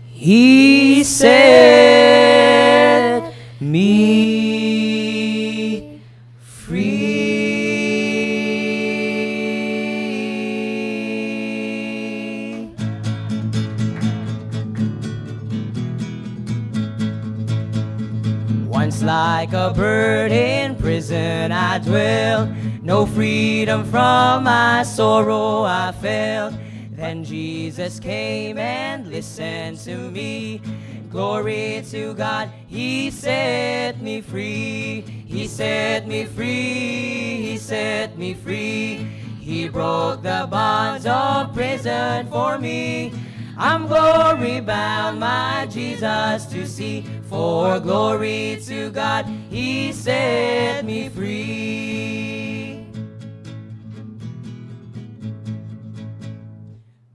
He set me free. Once like a bird in prison I dwelt, no freedom from my sorrow I felt. Then Jesus came and listened to me. Glory to God, He set me free. He set me free. He set me free. He broke the bonds of prison for me. I'm glory bound, my Jesus to see. For glory to God, He set me free.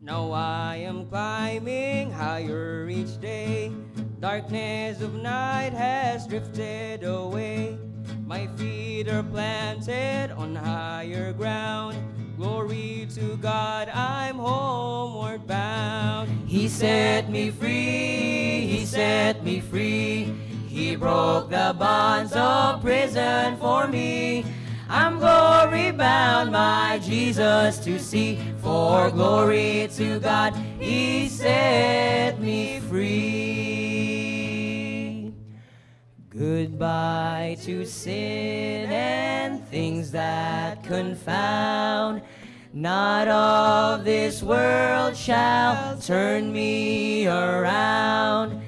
Now I am climbing higher each day. Darkness of night has drifted away. My feet are planted on higher ground. Glory to God, I'm homeward bound. He set me free, He set me free. He broke the bonds of prison for me. I'm glory bound, my Jesus to see. For glory to God, He set me free. Goodbye to sin and things that confound. Not of this world shall turn me around.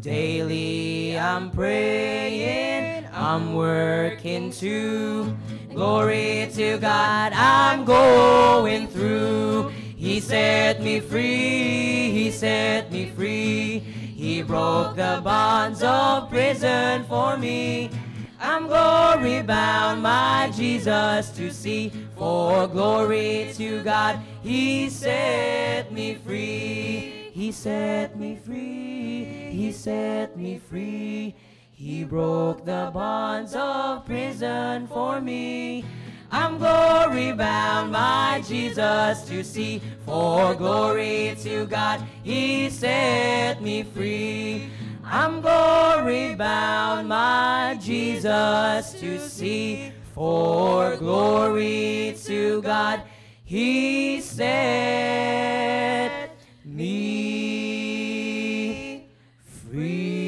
Daily I'm praying, I'm working too. Glory to God, I'm going through. He set me free, He set me free. He broke the bonds of prison for me. I'm glory bound, my Jesus to see. For glory to God, He set me free. He set me free. He set me free. He broke the bonds of prison for me. I'm glory bound, my Jesus to see. For glory to God, He set me free. I'm glory bound, my Jesus to see. For glory to God, He set me free.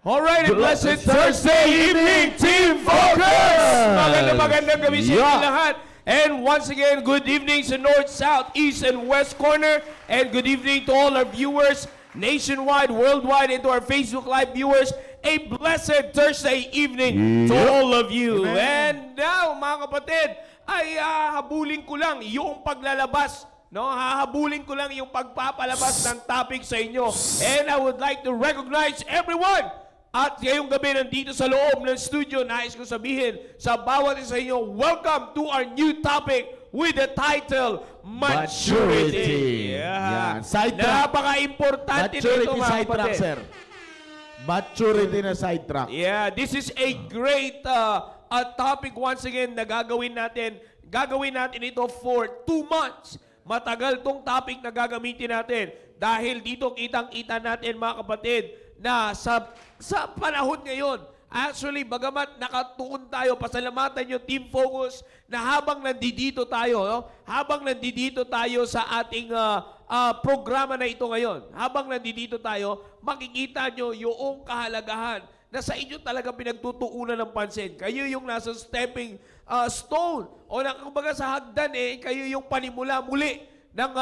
Alright, and blessed Thursday evening, Team Focus! Magandang gabi sa inyo lahat. And once again, good evening sa North, South, East, and West corner. And good evening to all our viewers nationwide, worldwide, and to our Facebook Live viewers. A blessed Thursday evening to all of you. Amen. And now, mga kapatid, ay habulin ko lang yung paglalabas. No, hahabulin ko lang yung pagpapalabas ng topic sa inyo. And I would like to recognize everyone. At ngayong gabi nandito sa loob ng studio, nais ko sabihin sa bawat isa inyo, welcome to our new topic with the title, Maturity. Yan. Sidetrack. Napaka-importante nito, mga kapatid. Sir. Maturity na sidetrack. Yeah, this is a great topic once again na gagawin natin. Gagawin natin ito for 2 months. Matagal tong topic na gagamitin natin. Dahil dito kitang-kita natin, mga kapatid, na sa panahon ngayon, actually, bagamat nakatuon tayo, pasalamatan nyo, Team Focus, na habang nandito tayo, no? Habang nandito tayo sa ating programa na ito ngayon, habang nandito tayo, makikita nyo yung kahalagahan na sa inyo talaga pinagtutuunan ng pansin. Kayo yung nasa stepping stone o kumbaga sa hagdan, kayo yung panimula muli ng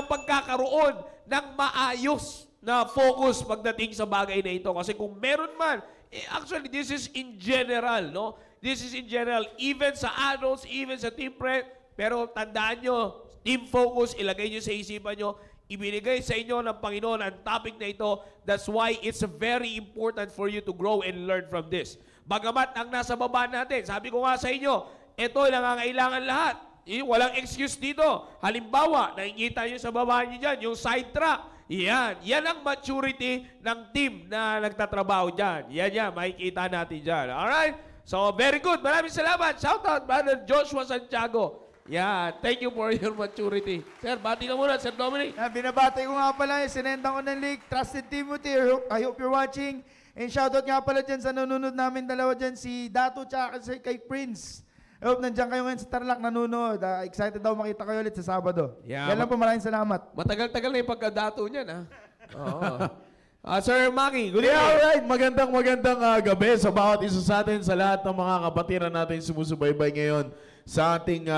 pagkakaroon ng maayos na focus pagdating sa bagay na ito. Kasi kung meron man, actually, this is in general, no? This is in general, even sa adults, even sa team prep, pero tandaan nyo, Team Focus, ilagay nyo sa isipan nyo, ibinigay sa inyo ng Panginoon ang topic na ito. That's why it's very important for you to grow and learn from this. Bagamat ang nasa baba natin, sabi ko nga sa inyo, ito nangangailangan lahat. Walang excuse dito. Halimbawa, nakikita nyo sa baba nyo dyan, yung sidetrack. Yan ang maturity ng team na nagtatrabaho dyan. Yan, makikita natin dyan. Alright? So, very good. Maraming salamat. Shout out, Brother Joshua Santiago. Thank you for your maturity. Sir, bati ka muna, Sir Dominic. Binabati ko nga pala, sinenda ko ng link, Trusted Timothy. I hope you're watching. And shoutout nga pala dyan sa nanonood namin dalawa dyan, si Dato tsaka kay Prince. I hope nandiyan kayo ngayon sa Tarlac nanonood. Excited daw makita kayo ulit sa Sabado. Yan lang po, maraming salamat. Matagal-tagal na yung pagkadato niyan, ha? Oo. Sir Maki, good evening. Alright, magandang gabi sa bawat isa sa atin, sa lahat ng mga kapatiran natin sumusubaybay ngayon sa ating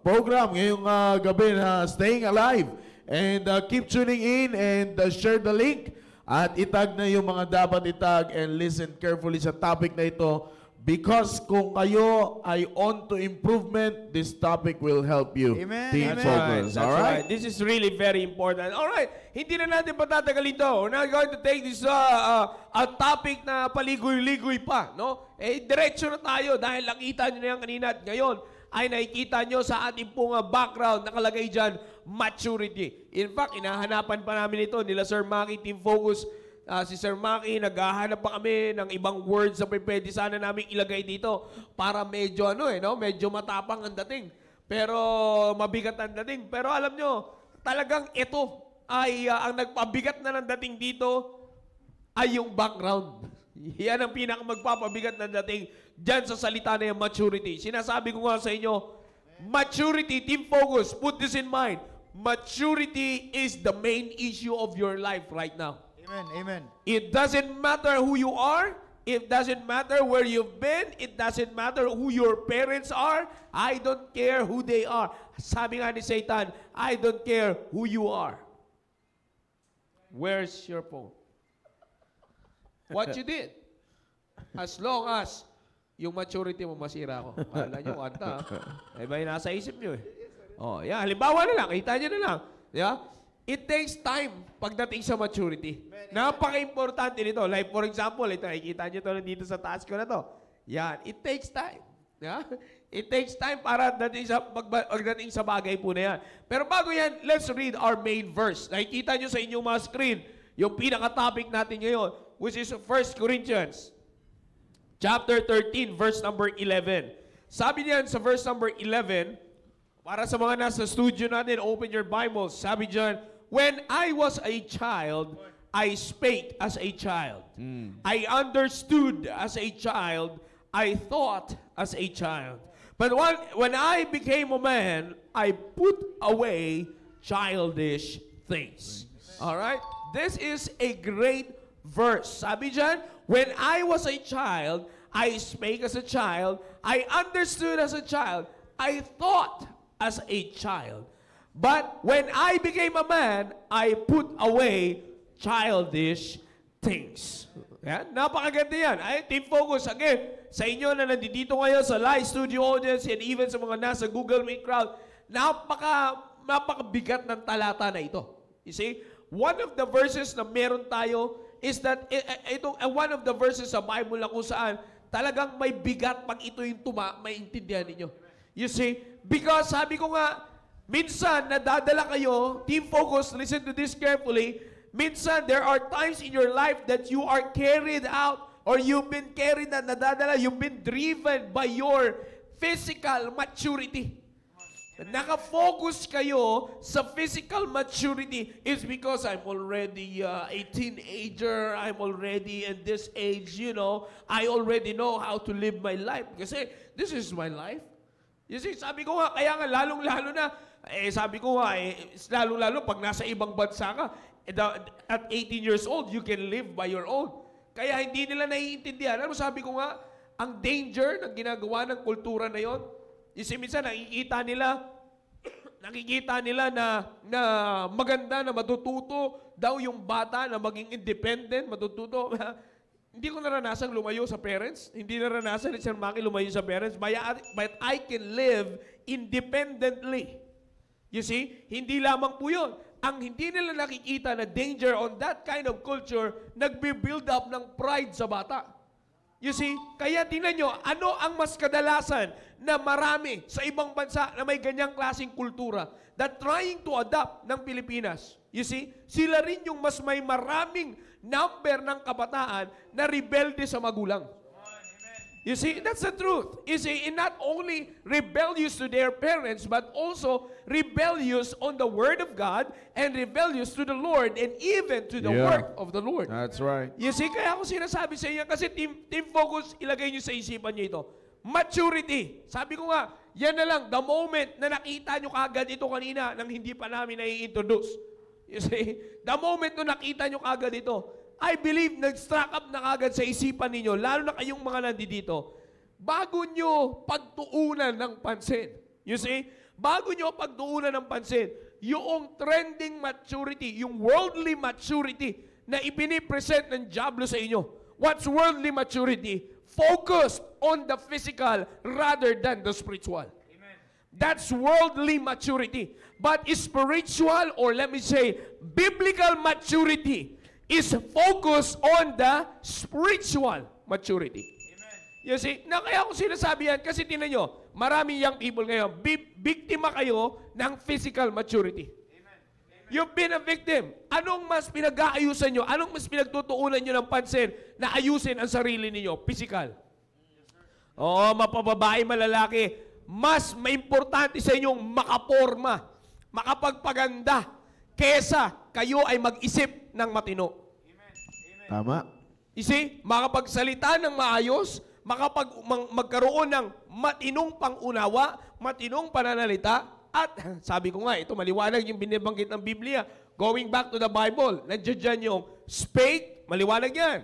program ngayong gabi na Staying Alive. And keep tuning in and share the link at itag na yung mga dapat itag and listen carefully sa topic na ito. Because kung kayo ay on to improvement, this topic will help you. Amen. Team Focus. That's right. This is really very important. All right. Hindi na natin patatagalin ito. We're not going to take this a topic na paligoy-ligoy pa. No? Diretso na tayo dahil nakita nyo na yan kanina at ngayon ay nakikita nyo sa ating pong background nakalagay dyan, maturity. In fact, inahanapan pa namin ito nila Sir Maki, Team Focus. Si Sir Maki, naghahanap pa kami ng ibang words na pwede sana namin ilagay dito para medyo medyo matapang ang dating. Pero mabigat ang dating. Pero alam nyo, talagang ito ay ang nagpabigat na ng dating dito ay yung background. Yan ang pinakamagpapabigat ng dating dyan sa salita na yung maturity. Sinasabi ko nga sa inyo, maturity, Team Focus, put this in mind. Maturity is the main issue of your life right now. Amen, amen. It doesn't matter who you are. It doesn't matter where you've been. It doesn't matter who your parents are. I don't care who they are. Sabi nga ni Satan, I don't care who you are. Where's your phone? What you did. As long as yung maturity mo masira ko. Kala nyo, kanta. May nasa isip nyo eh. Halimbawa na lang, kita nyo na lang. It takes time pagdating sa maturity. Napaka-importante nito. Like for example, ito, nakikita nyo ito dito sa taas ko na to. Yan. It takes time. It takes time para pagdating sa bagay po na yan. Pero bago yan, let's read our main verse. Nakikita nyo sa inyong mga screen yung pinaka-topic natin ngayon, which is 1 Corinthians chapter 13, verse number 11. Sabi niyan sa verse number 11, para sa mga nasa studio natin, open your Bibles. Sabi diyan, when I was a child, I spake as a child. I understood as a child. I thought as a child. But when I became a man, I put away childish things. All right? This is a great verse. Sabi diyan, when I was a child, I spake as a child. I understood as a child. I thought as a child. But when I became a man, I put away childish things. Yan, napakaganda yan. Team Focus, again, sa inyo na nandito ngayon sa live studio audience and even sa mga nasa Google Meet crowd, napakabigat ng talata na ito. You see, one of the verses na meron tayo is that, one of the verses sa Bible na kung saan talagang may bigat pag ito yung maintindihan ninyo. You see, because sabi ko nga, minsan nadadala kayo, Team Focus, listen to this carefully, minsan there are times in your life that you are carried out or you've been carried na nadadala, you've been driven by your physical maturity. Naka-focus kayo sa physical maturity is because I'm already a teenager, I'm already in this age, I already know how to live my life. Kasi this is my life. You see, sabi ko nga, kaya nga lalong-lalo na, lalong-lalo pag nasa ibang bansa ka, at 18 years old, you can live by your own. Kaya hindi nila naiintindihan. Ano sabi ko nga, ang danger ng ginagawa ng kultura na yon, kasi minsan nakikita nila na maganda, na matututo daw yung bata na maging independent, matututo. Hindi ko naranasan lumayo sa parents. Hindi naranasan ni Sir Maki lumayo sa parents. But I can live independently. You see? Hindi lamang po yun. ang hindi nila nakikita na danger on that kind of culture, nagbe-build up ng pride sa bata. You see? Kaya tingnan nyo, ano ang mas kadalasan na marami sa ibang bansa na may ganyang klaseng kultura that trying to adapt ng Pilipinas? You see? Sila rin yung mas may maraming number ng kabataan na rebelde sa magulang. You see, that's the truth. You see, not only rebellious to their parents, but also rebellious on the Word of God and rebellious to the Lord and even to the work of the Lord. That's right. You see, kaya ako sinasabi sa inyo, kasi team focus, ilagay nyo sa isipan nyo ito. Maturity. Sabi ko nga, yan na lang, the moment na nakita nyo kagad ito kanina nang hindi pa namin na-introduce. You see, the moment na nakita nyo kagad ito, I believe nag-struck up na kagad sa isipan ninyo, lalo na kayong mga nandito, bago nyo pagtuunan ng pansin. You see? Bago nyo pagtuunan ng pansin, yung trending maturity, yung worldly maturity na ipinipresent ng Diablo sa inyo. What's worldly maturity? Focused on the physical rather than the spiritual. That's worldly maturity. But spiritual, or let me say, biblical maturity is focused on the spiritual maturity. Amen. You see, na kaya ko sinasabi yan, kasi tinan nyo, maraming young people ngayon, biktima kayo ng physical maturity. Amen. You've been a victim. Anong mas pinag-aayusan nyo? Anong mas pinagtutuunan nyo ng pansin na ayusin ang sarili ninyo? Physical. Oo, mapababae, malalaki. Mas maimportante sa inyong makaporma, makapagpaganda, kesa kayo ay mag-isip ng matino. Tama. You see, makapagsalita ng maayos, magkaroon ng matinong pangunawa, matinong pananalita, at sabi ko nga, ito maliwanag yung binibanggit ng Biblia. Going back to the Bible, nandiyan dyan yung spake, maliwanag yan.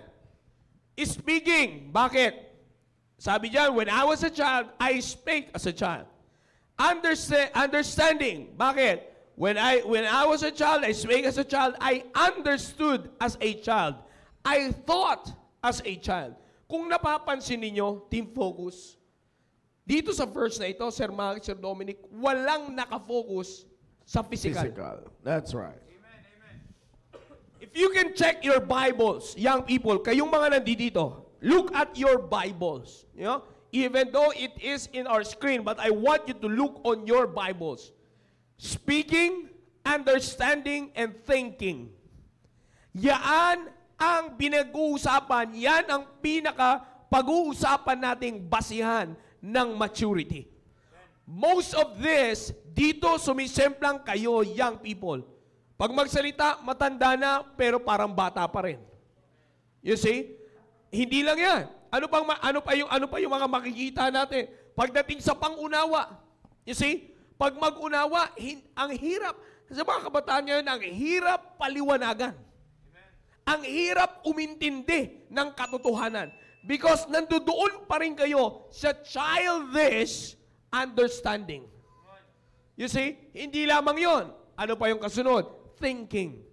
Speaking, bakit? Sabi dyan, when I was a child, I spake as a child. Understanding, bakit? When I was a child, I spake as a child. I understood as a child. I thought as a child. Kung napapansin ninyo, team focus, dito sa verse na ito, Sir Mark, Sir Dominic, walang nakafocus sa physical. That's right. If you can check your Bibles, young people, kayong mga nandito, look at your Bibles. You know? Even though it is in our screen, but I want you to look on your Bibles. Speaking, understanding, and thinking. Yaan ang pinag-uusapan, yan ang pinaka-pag-uusapan nating basihan ng maturity. Most of this, dito sumisemplang kayo, young people. Pag magsalita, matanda na, pero parang bata pa rin. You see? Hindi lang yan. Ano pa yung mga makikita natin? Pagdating sa pangunawa. You see? Pag mag-unawa, ang hirap. Sa mga kabataan ngayon, ang hirap paliwanagan. Ang hirap umintindi ng katotohanan. Because nandoon pa rin kayo sa childish understanding. You see? Hindi lamang yon. Ano pa yung kasunod? Thinking.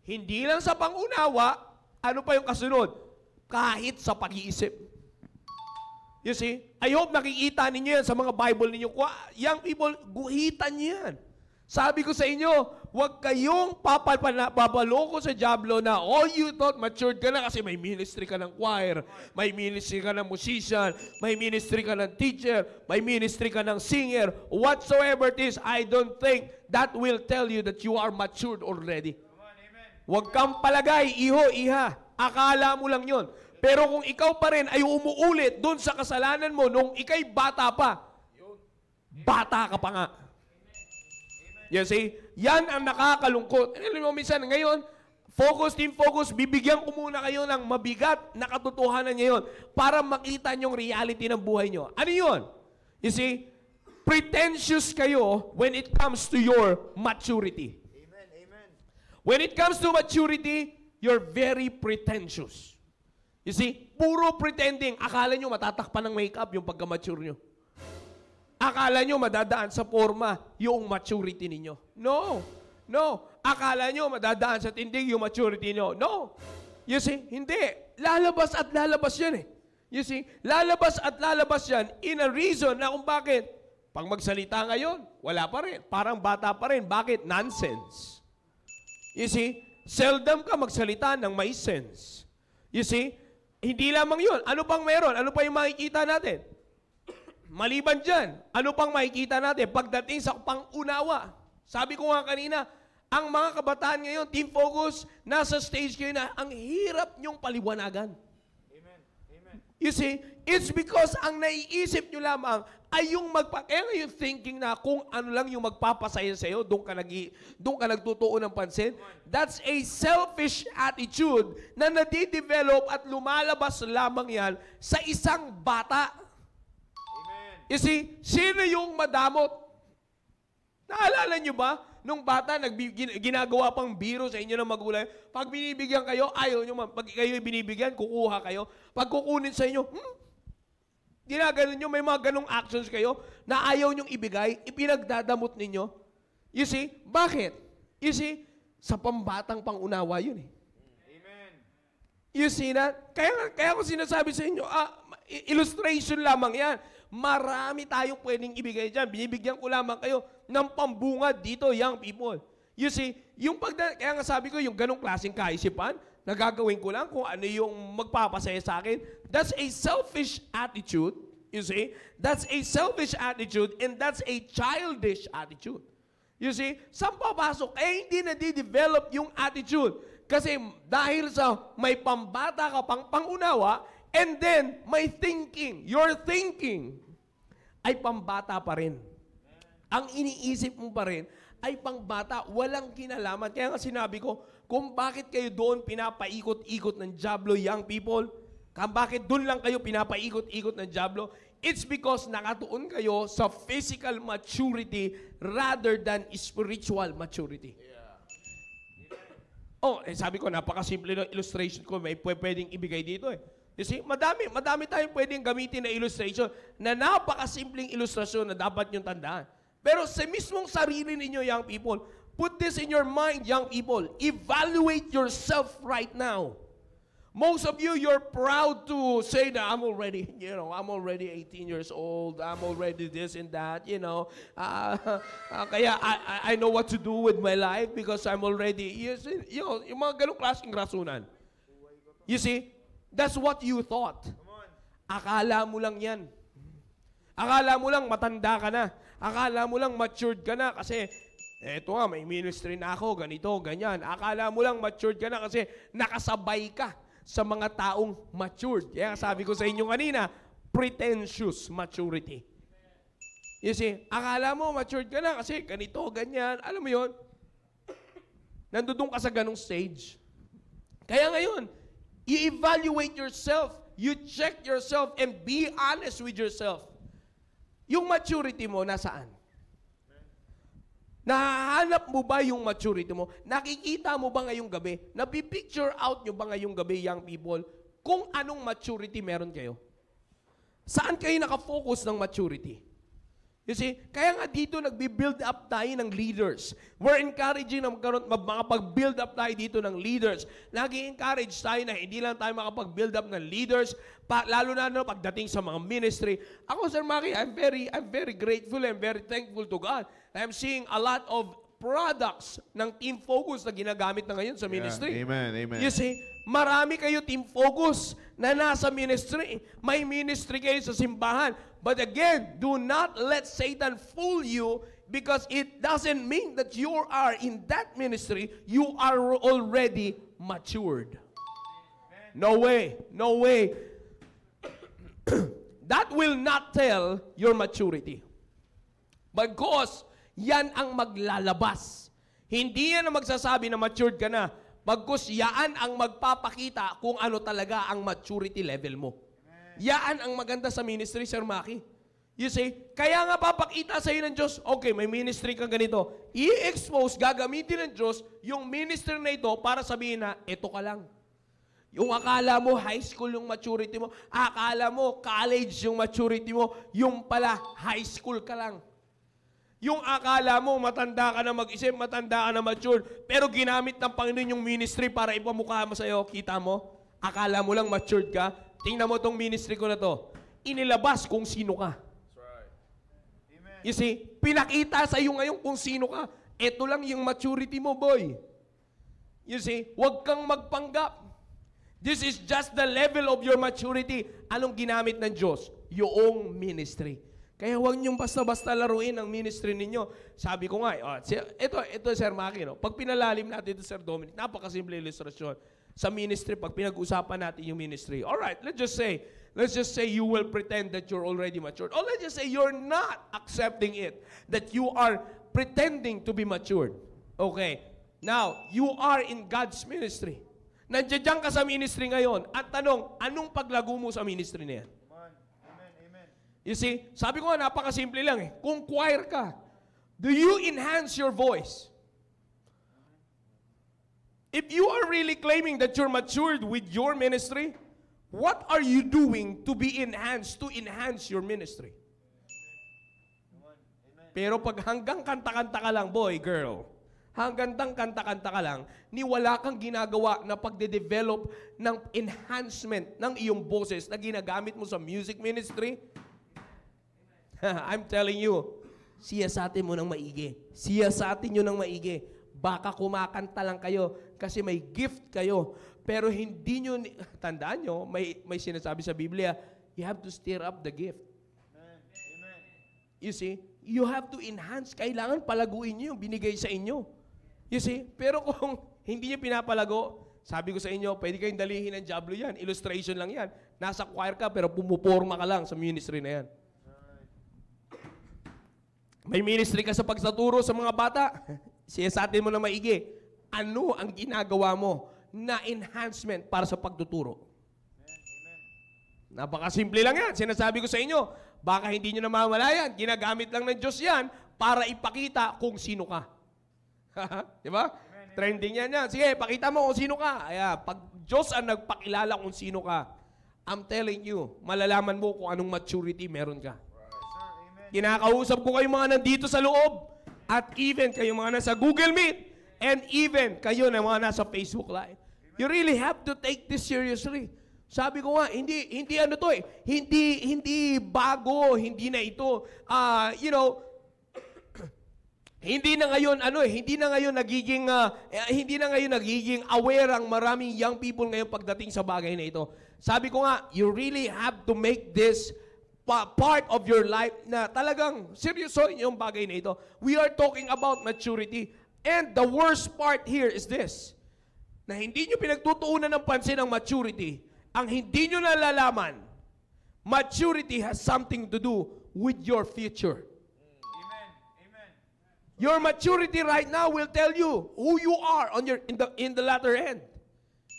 Hindi lang sa pangunawa, ano pa yung kasunod? Kahit sa pag-iisip. You see? I hope nakikita ninyo yan sa mga Bible ninyo. Young people, guhitan nyo yan. Sabi ko sa inyo, huwag kayong papaloko sa Diablo na all you thought matured ka na kasi may ministry ka ng choir, may ministry ka ng musician, may ministry ka ng teacher, may ministry ka ng singer. Whatsoever it is, I don't think that will tell you that you are matured already. Huwag kang palagay, iho, iha. Akala mo lang yon. Pero kung ikaw pa rin ay umuulit doon sa kasalanan mo nung ikay bata pa, bata ka pa nga. You see? Yan ang nakakalungkot. Alam mo, minsan ngayon, team focus, bibigyan ko muna kayo ng mabigat na katotohanan ngayon para makita nyong reality ng buhay nyo. Ano yun? You see? Pretentious kayo when it comes to your maturity. Amen, amen. When it comes to maturity, you're very pretentious. You see? Puro pretending. Akala nyo matatakpan ng makeup yung pagka-mature nyo. Akala nyo madadaan sa forma yung maturity ninyo. No. No. Akala nyo madadaan sa tindig yung maturity nyo. No. You see? Hindi. Lalabas at lalabas yan eh. You see? Lalabas at lalabas yan in a reason na kung bakit. Pag magsalita ngayon, wala pa rin. Parang bata pa rin. Bakit? Nonsense. You see, seldom ka magsalita ng may sense. You see, hindi lamang yun. Ano pang meron? Ano pa yung makikita natin? Maliban dyan, ano pang makikita natin pagdating sa pangunawa? Sabi ko nga kanina, ang mga kabataan ngayon, Team Focus, nasa stage kayo na ang hirap nyong paliwanagan. Amen. Amen. You see, it's because ang naiisip nyo lamang ay yung kaya nga yung thinking na kung ano lang yung magpapasaya sa'yo, doon ka nagtutuon ng pansin. That's a selfish attitude na nadidevelop at lumalabas lamang yan sa isang bata. Amen. You see, sino yung madamot? Naalala nyo ba? Nung bata, ginagawa pang biro sa inyo ng magulang. Pag binibigyan kayo, ayaw nyo. Pag kayo binibigyan, kukuha kayo. Pag kukunin sa inyo, ginaganon nyo, may mga ganong actions kayo na ayaw nyong ibigay, ipinagdadamot ninyo. You see? Bakit? You see? Sa pambatang pangunawa yun eh. Amen. You see that? Kaya ko sinasabi sa inyo, illustration lamang yan. Marami tayong pwedeng ibigay dyan. Binibigyan ko lamang kayo ng pambungad dito, young people. You see, kaya nga sabi ko, yung ganong klaseng kaisipan, nagagawin ko lang kung ano yung magpapasaya sa akin. That's a selfish attitude, you see. That's a selfish attitude and that's a childish attitude. You see, saan papasok? Hindi na-develop yung attitude. Kasi dahil sa may pambata ka pang pangunawa, and then may thinking, your thinking, ay pambata pa rin. Ang iniisip mo pa rin ay pangbata, walang kinalaman. Kaya nga sinabi ko, kung bakit kayo doon pinapaikot-ikot ng Diablo, young people, bakit doon lang kayo pinapaikot-ikot ng Diablo, it's because nakatuon kayo sa physical maturity rather than spiritual maturity. Sabi ko, napakasimple ng illustration ko, may pwedeng ibigay dito eh. You see, madami tayong pwedeng gamitin na illustration na napakasimpleng ilustrasyon na dapat niyong tandaan. Pero sa mismong sarili ninyo, young people, put this in your mind, young people. Evaluate yourself right now. Most of you, you're proud to say that I'm already 18 years old. I'm already this and that, Kaya I know what to do with my life because I'm already, yung mga ganong klaseng rasunan. You see, that's what you thought. Akala mo lang yan. Akala mo lang matanda ka na. Akala mo lang matured ka na kasi eto nga, may ministry na ako, ganito, ganyan. Akala mo lang matured ka na kasi nakasabay ka sa mga taong matured. Kaya sabi ko sa inyo kanina, pretentious maturity. You see, akala mo matured ka na kasi ganito, ganyan. Alam mo yun? Nandudong ka sa ganong stage. Kaya ngayon, you evaluate yourself, you check yourself, and be honest with yourself. Yung maturity mo, nasaan? Nahahanap mo ba yung maturity mo? Nakikita mo ba ngayong gabi? Napipicture out nyo ba ngayong gabi, young people, kung anong maturity meron kayo? Saan kayo nakafocus ng maturity? You see, kaya nga dito nagbi-build up tayo ng leaders. We're encouraging na makapag-build up tayo dito ng leaders. Nag-encourage tayo na hindi lang tayo makapag-build up ng leaders, lalo na pagdating sa mga ministry. Ako, Sir Maki, I'm very grateful and very thankful to God. I'm seeing a lot of products ng Team Focus na ginagamit na ngayon sa ministry. Amen, amen. You see, marami kayo Team Focus na nasa ministry. May ministry kayo sa simbahan. But again, do not let Satan fool you because it doesn't mean that you are in that ministry, you are already matured. No way. No way. That will not tell your maturity. Because yan ang maglalabas. Hindi yan ang magsasabi na matured ka na. Bagkus yan ang magpapakita kung ano talaga ang maturity level mo. Yan ang maganda sa ministry, Sir Maki. You see, kaya nga papakita sa iyo ng Diyos, okay, may ministry kang ganito. I-expose, gagamitin ng Diyos yung ministry na ito para sabihin na, ito ka lang. Yung akala mo, high school yung maturity mo. Akala mo, college yung maturity mo. Yung pala, high school ka lang. Yung akala mo, matanda ka na mag-isip, matanda ka na mature, pero ginamit ng Panginoon yung ministry para ipamukha mo sa iyo. Kita mo? Akala mo lang matured ka. Tingnan mo tong ministry ko na to. Inilabas kung sino ka. That's right. Amen. You see, pinakita sa iyo ngayon kung sino ka. Ito lang yung maturity mo, boy. You see, huwag kang magpanggap. This is just the level of your maturity. Anong ginamit ng Diyos? Yung ministry. Kaya huwag niyong basta-basta laruin ang ministry ninyo. Sabi ko nga, ito Sir Maki, no? Pag pinalalim natin ito, Sir Dominic, napakasimple ilustrasyon. Sa ministry, pag pinag-usapan natin yung ministry. Alright, let's just say you will pretend that you're already matured. Or let's just say you're not accepting it. That you are pretending to be matured. Okay. Now, you are in God's ministry. Nandiyan ka sa ministry ngayon. At tanong, anong paglago mo sa ministry na yan? You see, sabi ko nga, napakasimple lang eh. Kung choir ka, do you enhance your voice? If you are really claiming that you're matured with your ministry, what are you doing to be enhanced, to enhance your ministry? Pero pag hanggang kanta-kanta ka lang, boy, girl, hanggang kanta-kanta ka lang, ni wala kang ginagawa na pagde-develop ng enhancement ng iyong boses na ginagamit mo sa music ministry, I'm telling you, siyasatin mo ng maigi. Siyasatin nyo ng maigi. Baka kumakanta lang kayo kasi may gift kayo. Pero hindi nyo, tandaan nyo, may sinasabi sa Biblia, you have to stir up the gift. Amen. You see, you have to enhance. Kailangan palaguin nyo yung binigay sa inyo. You see, pero kung hindi nyo pinapalago, sabi ko sa inyo, pwede kayong dalihin ng diablo yan. Illustration lang yan. Nasa choir ka pero pumuporma ka lang sa ministry na yan. May ministry ka sa pagtuturo sa mga bata. Siyasatin mo na maigi. Ano ang ginagawa mo na enhancement para sa pagtuturo? Napakasimple lang yan. Sinasabi ko sa inyo, baka hindi nyo namamalayan. Ginagamit lang ng Diyos yan para ipakita kung sino ka. Di ba? Trending yan. Sige, pakita mo kung sino ka. Pag Diyos ang nagpakilala kung sino ka, I'm telling you, malalaman mo kung anong maturity meron ka. Kinakausap ko kayo mga nandito sa loob at even kayo mga nasa Google Meet and even kayo na mga nasa Facebook Live. You really have to take this seriously. Sabi ko nga, hindi ano to eh. Hindi bago, hindi na ito. Hindi na ngayon nagiging aware ang maraming young people ngayon pagdating sa bagay na ito. Sabi ko nga, you really have to make this part of your life na talagang seryoso yung bagay na ito. We are talking about maturity. And the worst part here is this, na hindi nyo pinagtutuunan ng pansin ang maturity. Ang hindi nyo nalalaman, maturity has something to do with your future. Amen. Your maturity right now will tell you who you are in the latter end.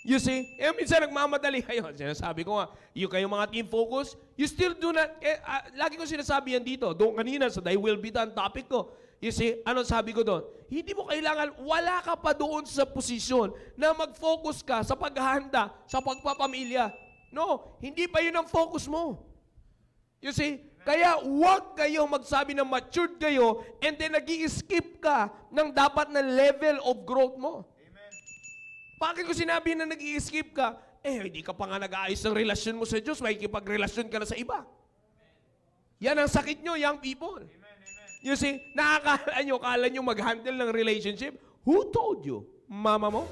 You see? Minsan nagmamadali kayo. Sinasabi ko nga, yung kayong mga team focus, you still do not, lagi ko sinasabi yan dito. Doon kanina sa Thy Will Be Done topic ko. You see? Ano sabi ko doon? Hindi mo kailangan, wala ka pa doon sa posisyon na mag-focus ka sa paghahanda, sa pagpapamilya. No, hindi pa yun ang focus mo. You see? Kaya huwag kayong magsabi na matured kayo and then nag-i-skip ka ng dapat na level of growth mo. Bakit ko sinabi na nag-i-skip ka? Hindi ka pa nga nag-aayos ng relasyon mo sa Diyos, may kipag-relasyon ka na sa iba. Yan ang sakit nyo, young people. You see, kala nyo mag-handle ng relationship? Who told you? Mama mo?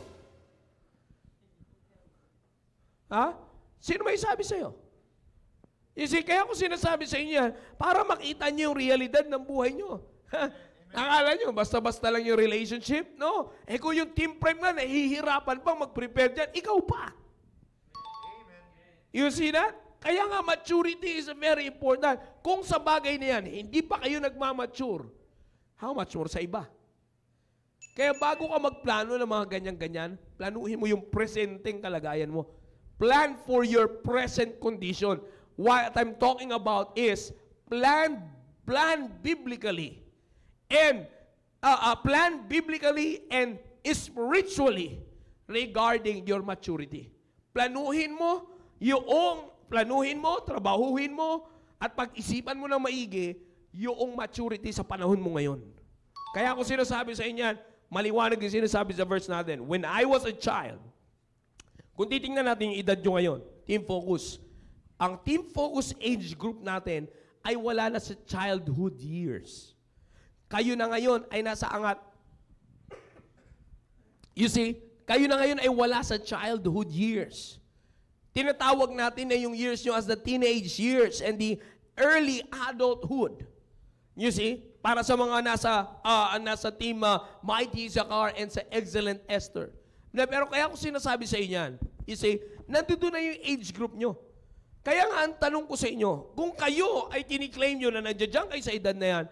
Ha? Sino may sabi sa'yo? You see, kaya ko sinasabi sa inyo yan, para makita nyo yung realidad ng buhay nyo. Akala nyo, basta-basta lang yung relationship? No. Kung yung team prime nga, nahihirapan pang mag-prepare dyan, ikaw pa. Amen. You see that? Kaya nga, maturity is very important. Kung sa bagay na yan, hindi pa kayo nagmamature, how much more sa iba? Kaya bago ka magplano ng mga ganyan-ganyan, planuhin mo yung presenteng kalagayan mo. Plan for your present condition. What I'm talking about is plan biblically. And plan biblically and spiritually regarding your maturity. Planuhin mo, trabahuhin mo, at pag-isipan mo ng maigi yung maturity sa panahon mo ngayon. Kaya ako sinasabi sa inyo, maliwanag yung sinasabi sa verse natin. When I was a child, kung titingnan natin yung edad nyo ngayon, Team Focus, ang Team Focus age group natin ay wala na sa childhood years. Kayo na ngayon ay nasa angat. You see, kayo na ngayon ay wala sa childhood years. Tinatawag natin na yung years nyo as the teenage years and the early adulthood. You see? Para sa mga nasa team Mighty Issachar and sa Excellent Esther. Pero kaya ko sinasabi sa inyo yan, you see, nandito na yung age group nyo. Kaya nga ang tanong ko sa inyo, kung kayo ay kiniklaim nyo na nandiyan kayo sa edad na yan,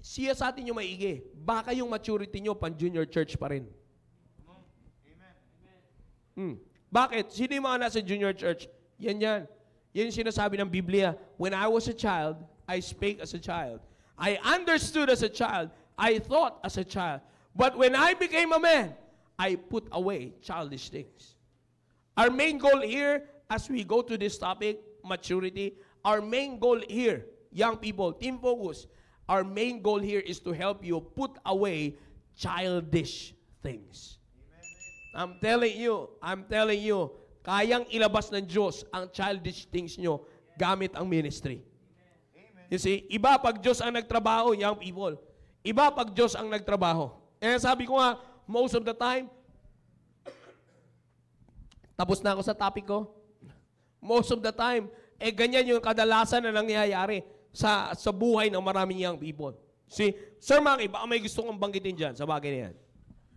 siya sa atin yung maigi. Baka yung maturity nyo pan junior church pa rin. Bakit? Sino yung mga nasa junior church? Yan. Yan yung sinasabi ng Biblia. When I was a child, I spake as a child. I understood as a child. I thought as a child. But when I became a man, I put away childish things. Our main goal here, as we go to this topic, maturity, our main goal here, young people, Team Focus, our main goal here is to help you put away childish things. I'm telling you, kayang ilabas ng Diyos ang childish things nyo gamit ang ministry. You see, iba pag Diyos ang nagtrabaho, young people. Iba pag Diyos ang nagtrabaho. Eh sabi ko nga, most of the time, tapos na ako sa topic ko. Most of the time, ganyan yung kadalasan na nangyayari sa buhay ng maraming young people. See, Sir Maki, baka may gusto kong banggitin dyan sa bagay na yan.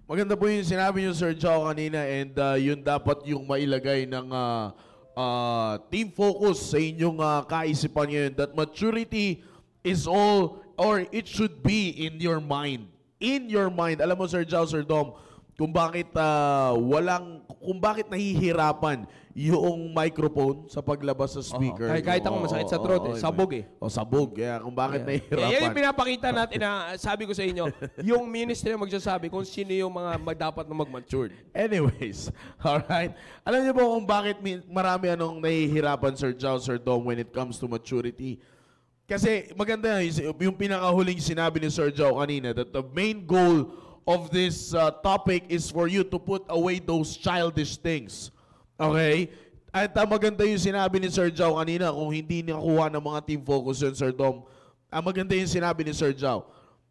Maganda po yung sinabi niyo, Sir Joe, kanina, and yun dapat yung mailagay ng Team Focus sa inyong kaisipan ngayon, that maturity is all, or it should be in your mind. In your mind. Alam mo, Sir Joe, Sir Dom, kung bakit nahihirapan yung microphone sa paglabas sa speaker. Kahit ako masakit sa throat, sabog eh. Sabog. Kaya kung bakit nahihirapan. Yan yung pinapakita natin na sabi ko sa inyo, yung ministry magsasabi kung sino yung mga dapat na mag-mature. Anyways, alright. Alam niyo po kung bakit marami nahihirapan, Sir Joe, Sir Dom, when it comes to maturity. Kasi maganda yung pinakahuling sinabi ni Sir Joe kanina, that the main goal of this topic is for you to put away those childish things. Okay? At maganda yung sinabi ni Sir Joe kanina, kung hindi nakuha ng mga Team Focus yun, Sir Dom, maganda yung sinabi ni Sir Joe.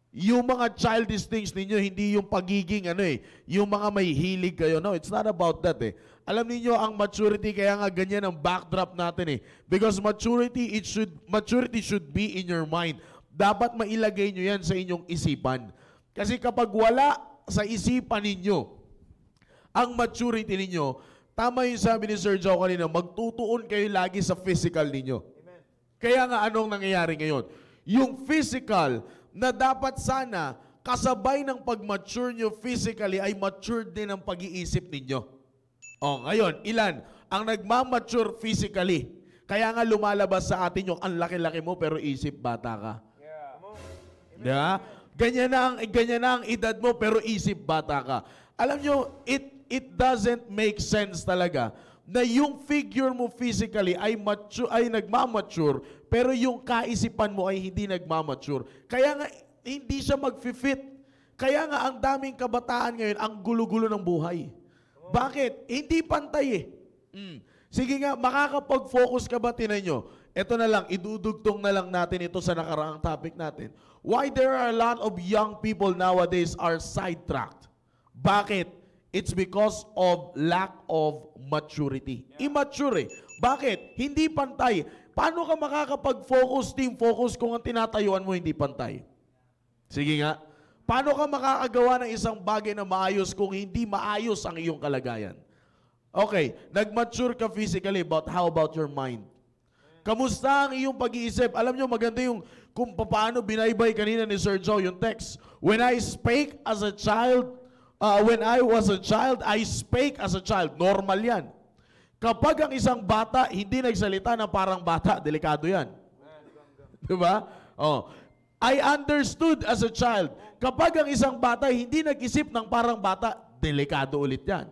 Yung mga childish things ninyo, hindi yung pagiging yung mga may hilig kayo. No, it's not about that eh. Alam niyo ang maturity, kaya nga ganyan ang backdrop natin eh. Because maturity should be in your mind. Dapat mailagay nyo yan sa inyong isipan. Kasi kapag wala sa isipan ninyo ang maturity ninyo, tama yung sabi ni Sir Joe kanina, magtutuon kayo lagi sa physical ninyo. Amen. Kaya nga anong nangyayari ngayon? Yung physical na dapat sana kasabay ng pag-mature nyo physically ay mature din ang pag-iisip ninyo. Ngayon, ilan ang nagmamature physically? Kaya nga lumalabas sa atin yung ang laki-laki mo pero isip bata ka. Yeah. Ganyan na ang edad mo pero isip bata ka. Alam nyo, it doesn't make sense talaga na yung figure mo physically ay nagmamature pero yung kaisipan mo ay hindi nagmamature. Kaya nga hindi siya mag-fit. Kaya nga ang daming kabataan ngayon ang gulo-gulo ng buhay. Bakit? Hindi pantay eh. Sige nga, makakapag-focus ka ba? Tinan nyo. Ito na lang, idudugtong na lang natin ito sa nakaraang topic natin. Why there are a lot of young people nowadays are sidetracked? Bakit? It's because of lack of maturity. Immature eh. Bakit? Hindi pantay. Paano ka makakapag-focus, team focus, kung ang tinatayuan mo hindi pantay? Sige nga. Paano ka makakagawa ng isang bagay na maayos kung hindi maayos ang iyong kalagayan? Okay, nag-mature ka physically, but how about your mind? Kamusta ang iyong pag-iisip? Alam nyo, maganda yung kung paano binaybay kanina ni Sir Joe yung text. When I spake as a child, when I was a child, I spake as a child. Normal yan. Kapag ang isang bata hindi nagsalita na parang bata, delikado yan. Diba? I understood as a child. Kapag ang isang bata hindi nag-isip ng parang bata, delikado ulit yan.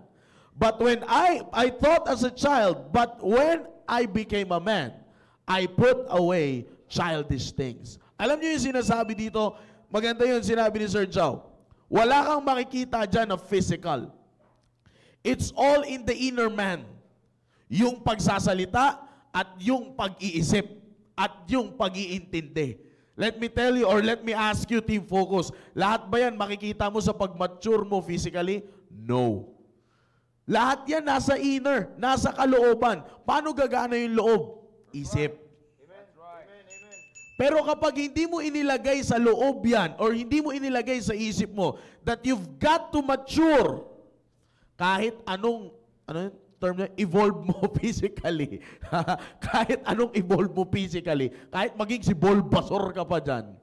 But when I thought as a child, but when I became a man, I put away childish things. Alam niyo yung sinasabi dito, maganda yun sinabi ni Sir Joe. Wala kang makikita dyan na physical. It's all in the inner man. Yung pagsasalita at yung pag-iisip at yung pag-iintindi. Let me tell you or let me ask you, Team Focus, lahat ba yan makikita mo sa pag-mature mo physically? No. Lahat yan nasa inner, nasa kalooban. Paano gagana yung loob? Isip. Pero kapag hindi mo inilagay sa loob yan, or hindi mo inilagay sa isip mo, that you've got to mature, kahit anong, ano yung term na, evolve mo physically. Kahit anong evolve mo physically, kahit maging si Bulbasaur ka pa dyan,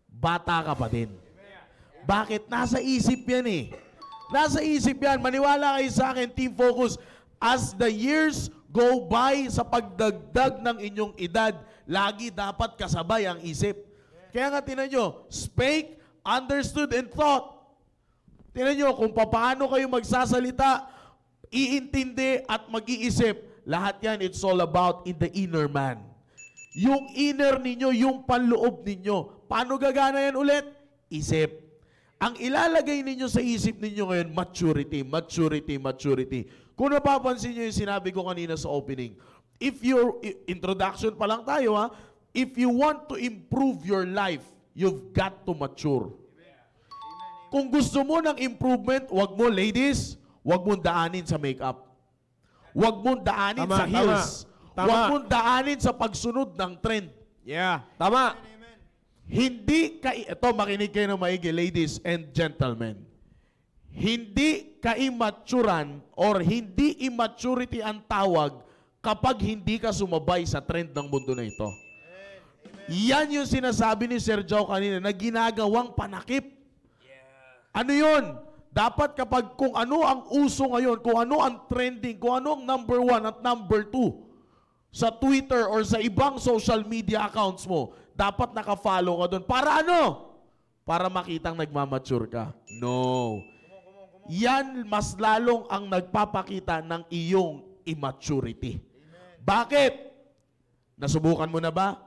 bata ka pa din. Bakit? Nasa isip yan eh. Nasa isip yan. Maniwala kayo sa akin, Team Focus, as the years go by sa pagdagdag ng inyong edad, lagi dapat kasabay ang isip. Kaya nga tinan nyo, spake, understood, and thought. Tinan nyo kung paano kayo magsasalita, iintindi at mag-iisip. Lahat yan, it's all about in the inner man. Yung inner ninyo, yung panloob ninyo. Paano gagana yan ulit? Isip. Ang ilalagay ninyo sa isip ninyo ngayon, maturity, maturity, maturity. Kung napapansin nyo yung sinabi ko kanina sa opening, if your introduction pa lang tayo ha, if you want to improve your life, you've got to mature. Kung gusto mo ng improvement, wag mo, ladies, wag mo daanin sa makeup. Wag mo daanin sa heels. Wag mo daanin sa pagsunod ng trend. Yeah, tama. Hindi ka, ito makinig kayo ng maigi, ladies and gentlemen. Hindi ka immaturan or hindi immaturity ang tawag kapag hindi ka sumabay sa trend ng mundo na ito. Yan yung sinasabi ni Sir Joe kanina na ginagawang panakip. Ano yun? Dapat kapag kung ano ang uso ngayon, kung ano ang trending, kung ano ang number 1 at number 2 sa Twitter or sa ibang social media accounts mo, dapat naka-follow ka doon. Para ano? Para makitang nagmamature ka. No. Yan mas lalong ang nagpapakita ng iyong immaturity. Bakit? Nasubukan mo na ba?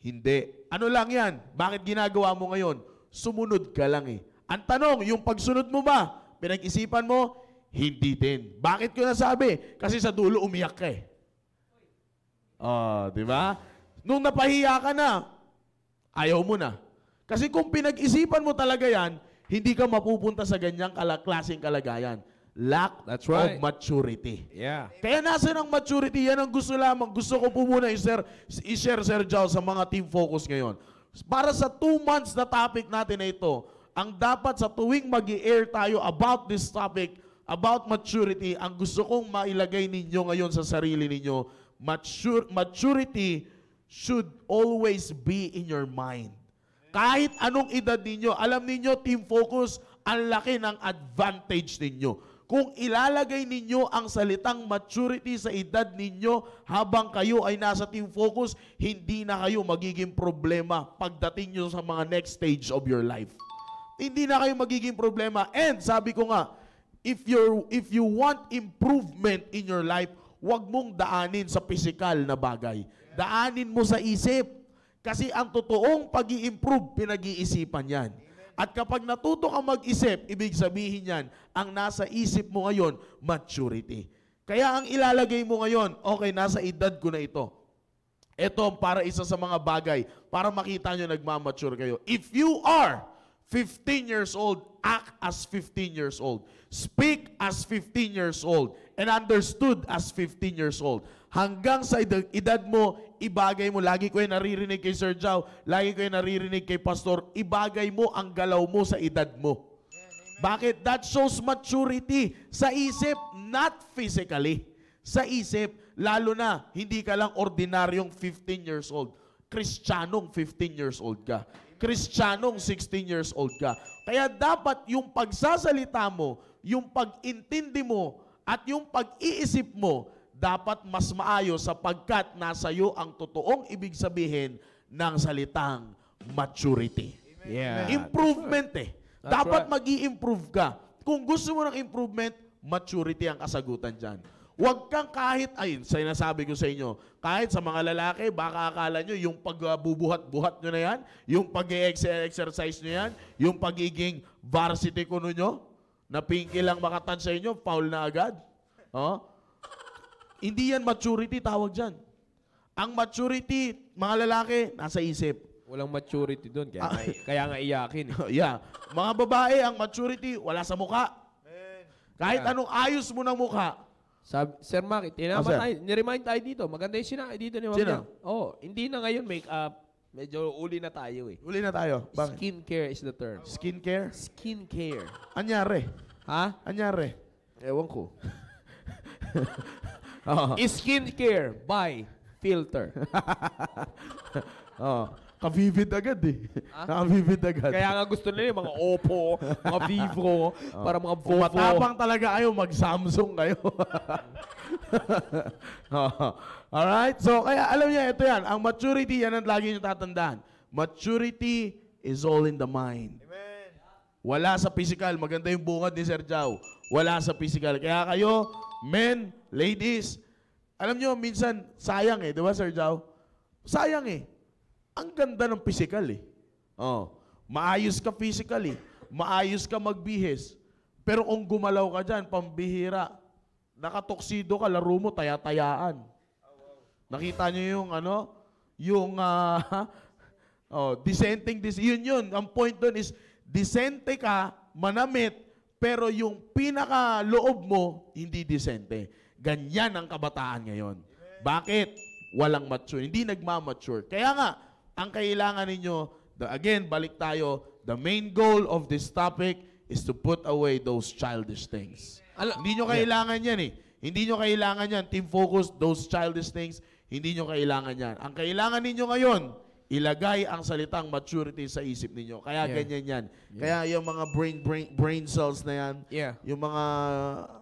Hindi. Ano lang yan? Bakit ginagawa mo ngayon? Sumunod ka lang eh. Ang tanong, yung pagsunod mo ba? Pinag-isipan mo? Hindi din. Bakit ko nasabi? Kasi sa dulo umiyak ka eh. Di ba? Nung napahiya ka na, ayaw mo na. Kasi kung pinag-isipan mo talaga yan, hindi ka mapupunta sa ganyang klaseng kalagayan. Lack of maturity. Yeah. Kaya nasa ng maturity, yan ang gusto lamang. Gusto ko po muna i-share, Sir Joe, sa mga Team Focus ngayon. Para sa 2 months na topic natin na ito, ang dapat sa tuwing mag-i-air tayo about this topic, about maturity, ang gusto kong mailagay ninyo ngayon sa sarili ninyo, maturity should always be in your mind. Kahit anong edad ninyo, alam ninyo, Team Focus, ang laki ng advantage ninyo. Kung ilalagay ninyo ang salitang maturity sa edad ninyo habang kayo ay nasa Team Focus, hindi na kayo magiging problema pagdating nyo sa mga next stage of your life. Hindi na kayo magiging problema. And sabi ko nga, if you want improvement in your life, huwag mong daanin sa physical na bagay. Daanin mo sa isip. Kasi ang totoong pag-i-improve, pinag-iisipan yan. At kapag natuto ka mag-isip, ibig sabihin yan, ang nasa isip mo ngayon, maturity. Kaya ang ilalagay mo ngayon, okay, nasa edad ko na ito. Ito para isa sa mga bagay, para makita nyo nagmamature kayo. If you are 15 years old, act as 15 years old. Speak as 15 years old. And understood as 15 years old. Hanggang sa edad mo, ibagay mo. Lagi ko yung naririnig kay Sir Joe, lagi ko yung naririnig kay Pastor, ibagay mo ang galaw mo sa edad mo. Bakit? That shows maturity. Sa isip, not physically. Sa isip, lalo na, hindi ka lang ordinaryong 15 years old. Kristiyanong 15 years old ka. Kristiyanong 16 years old ka. Kaya dapat yung pagsasalita mo, yung pag-intindi mo, at yung pag-iisip mo, dapat mas maayos sapagkat nasa iyo ang totoong ibig sabihin ng salitang maturity. Yeah. Improvement eh. That's Dapat right. mag-i-improve ka. Kung gusto mo ng improvement, maturity ang kasagutan dyan. Huwag kang kahit, ayun, sinasabi ko sa inyo, kahit sa mga lalaki, baka akala nyo yung pagbubuhat-buhat nyo na yan, yung pag-exercise nyo yan, yung pagiging varsity kuno nyo, na pinky lang makatan sa inyo, foul na agad. Oh? Hindi yan maturity, tawag dyan. Ang maturity, mga lalaki, nasa isip. Walang maturity doon, kaya nga iyakin. Yeah. Mga babae, ang maturity, wala sa mukha. Kahit anong ayos mo ng mukha. Sir Maki, tinama Sir. tayo, niremind tayo dito. Maganda yung sinabi dito ni Ma'am Sino? Jan. Oh, hindi na ngayon make-up. Medyo uli na tayo eh. Uli na tayo. Bakit? Skincare is the term. Skincare? Skincare. Anyari? Ha? Anyari? Ewan ko. Oo. Skincare by Filter. Oo. Ka-vivid agad eh. Ka-vivid agad. Kaya nga gusto nila yung mga Oppo, mga Vivo, para mga Kung Vovo. matapang talaga kayo, mag-Samsung kayo. Alright? So, kaya alam niya, ito yan. Ang maturity, yan ang lagi niyo tatandaan. Maturity is all in the mind. Amen. Wala sa physical. Maganda yung bungad ni Sir Jao. Wala sa physical. Kaya kayo, men, ladies, alam niyo, minsan, sayang eh. Di ba, Sir Jao? Sayang eh. Ang ganda ng physical eh. Oh, maayos ka physically. Maayos ka magbihis. Pero kung gumalaw ka dyan, pambihira. Nakatoksido ka, laro mo, taya-tayaan. Nakita niyo yung dissenting, yun. Ang point doon is, disente ka, manamit, pero yung pinaka-loob mo, hindi disente. Ganyan ang kabataan ngayon. Bakit? Walang mature. Hindi nagmamature. Kaya nga, ang kailangan ninyo, again, balik tayo, the main goal of this topic is to put away those childish things. Hindi nyo kailangan yan eh. Hindi nyo kailangan yan. Team focus, those childish things, hindi nyo kailangan yan. Ang kailangan ninyo ngayon, ilagay ang salitang maturity sa isip ninyo. Kaya ganyan yan. Kaya yung mga brain cells na yan, yung mga,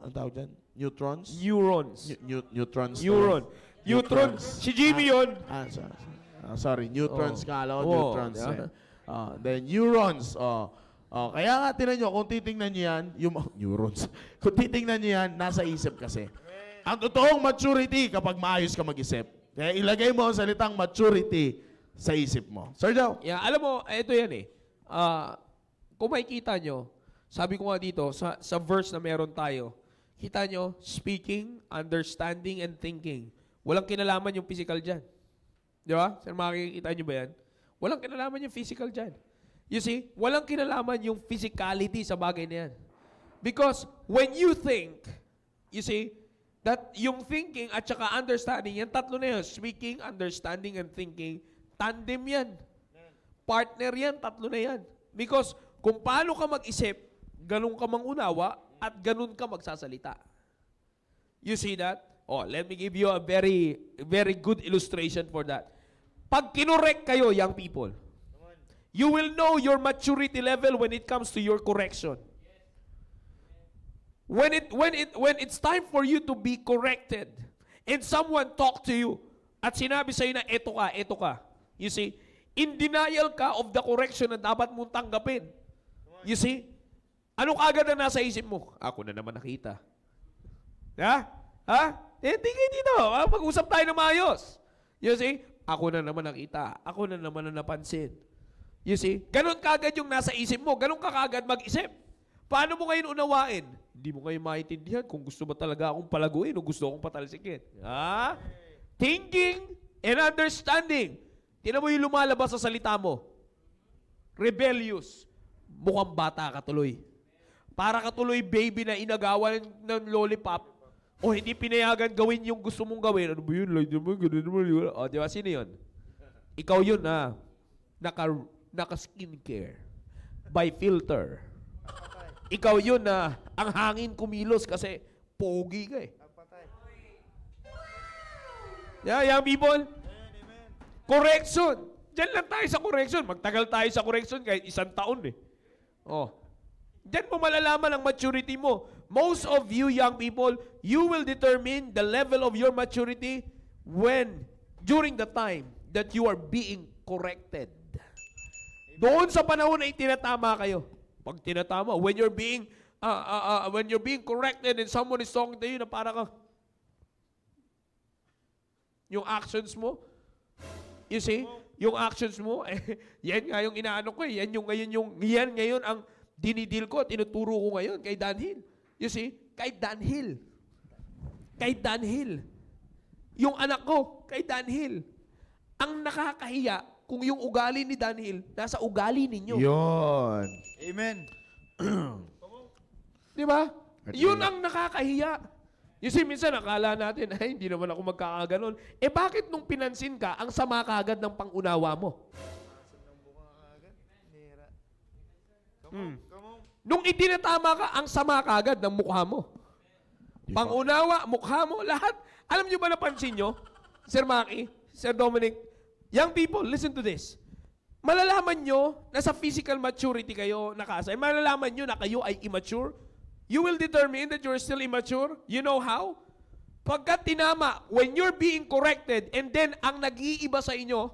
ano tawag dyan? Neutrons? Neutrons. Neutrons. Si Jimmy yun. Sorry, neutrons kala ko, neutrons. Then neurons. Kaya nga, tinan nyo, kung titingnan nyo yan, yung neurons, kung titingnan nyo yan, nasa isip kasi. Ang totoong maturity kapag maayos ka mag-isip. Kaya ilagay mo ang salitang maturity sa isip mo. Sir Joe? Yeah, alam mo, ito yan eh. Kung makikita nyo, sabi ko nga dito, sa verse na meron tayo, kita nyo, speaking, understanding, and thinking. Walang kinalaman yung physical dyan. Di ba? Sir, makikita nyo ba yan? Walang kinalaman yung physical dyan. You see, walang kinalaman yung physicality sa bagay na yan. Because when you think, you see, that yung thinking at saka understanding, yan tatlo na yun, speaking, understanding, and thinking, tandem yan. Partner yan, tatlo na yan. Because kung paano ka mag-isip, ganun ka mangunawa, at ganun ka magsasalita. You see that? Oh, let me give you a very, very good illustration for that. Pag kinorek kayo, young people, you will know your maturity level when it comes to your correction. When it's time for you to be corrected, and someone talk to you, at sinabi sa'yo na, eto ka. You see, in denial ka of the correction na dapat mong tanggapin. You see, ano kagad na nasa isip mo? Ako na naman nakita. Tingin dito. Pag-usap tayo na maayos. You see, ako na naman nakita. Ako na naman na napansin. You see, ganun kagad yung nasa isip mo. Ganun ka kagad mag-isip. Paano mo ngayon unawain? Hindi mo ngayon maintindihan kung gusto ba talaga akong palaguin o gusto akong patalsikin. Thinking and understanding. Tingnan mo yung lumalabas sa salita mo. Rebellious. Mukhang bata ka tuloy. Para ka tuloy baby na inagawan ng lollipop o hindi pinayagan gawin yung gusto mong gawin. Ano ba yun? O, di ba? Sino yun? Ikaw yun na naka-skincare by Filter. Ikaw yun na ang hangin kumilos kasi pogi ka eh. Yeah, young people. Correction. Diyan lang tayo sa correction. Magtagal tayo sa correction kahit 1 taon eh. Oh. Diyan mo malalaman ang maturity mo. Most of you young people, you will determine the level of your maturity during the time that you are being corrected. Doon sa panahon na itinatama kayo. Pag tinatama, when you're being corrected and someone is talking to you na para ka, yung actions mo, you see, yung actions mo, yan nga yung inaano ko eh. Yan ngayon ang dinidil ko, tinuturo ko ngayon kay Danhill. You see, kay Danhill. Yung anak ko, kay Danhill. Ang nakakahiya, kung yung ugali ni Danhill, nasa ugali ninyo. Yun. Amen. Di ba? Yun ang nakakahiya. You see, minsan nakala natin, ay, hindi naman ako magkakaganon. Eh bakit nung pinansin ka, ang sama kagad ng pangunawa mo? Nung itinatama ka, ang sama kagad ng mukha mo. Pangunawa, mukha mo, lahat. Alam nyo ba napansin nyo? Sir Maki, Sir Dominic, young people, listen to this. Malalaman nyo na sa physical maturity kayo nakasay. Malalaman nyo na kayo ay immature. You will determine that you're still immature. You know how? Pagka tinama, when you're being corrected, and then ang nag-iiba sa inyo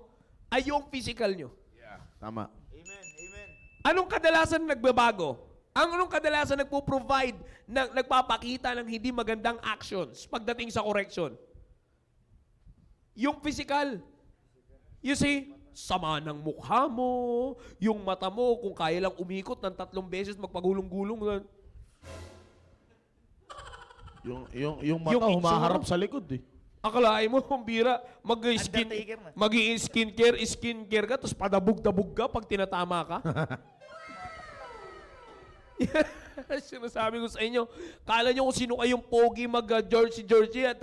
ay yung physical nyo. Yeah, tama. Amen. Amen. Anong kadalasan nagbabago? Anong kadalasan nagpo-provide, nagpapakita ng hindi magandang actions pagdating sa correction? Yung physical. You see, sama ng mukha mo, yung mata mo, kung kaya lang umikot ng 3 beses, magpagulong-gulong. Yung mata Yung humaharap itsura. sa likod eh. Akalain mo, bira, Undertaker na. skincare ka, tapos padabog-dabog ka pag tinatama ka. Sinasabi ko sa inyo, kala nyo kung sino kayong pogi mag-jersey at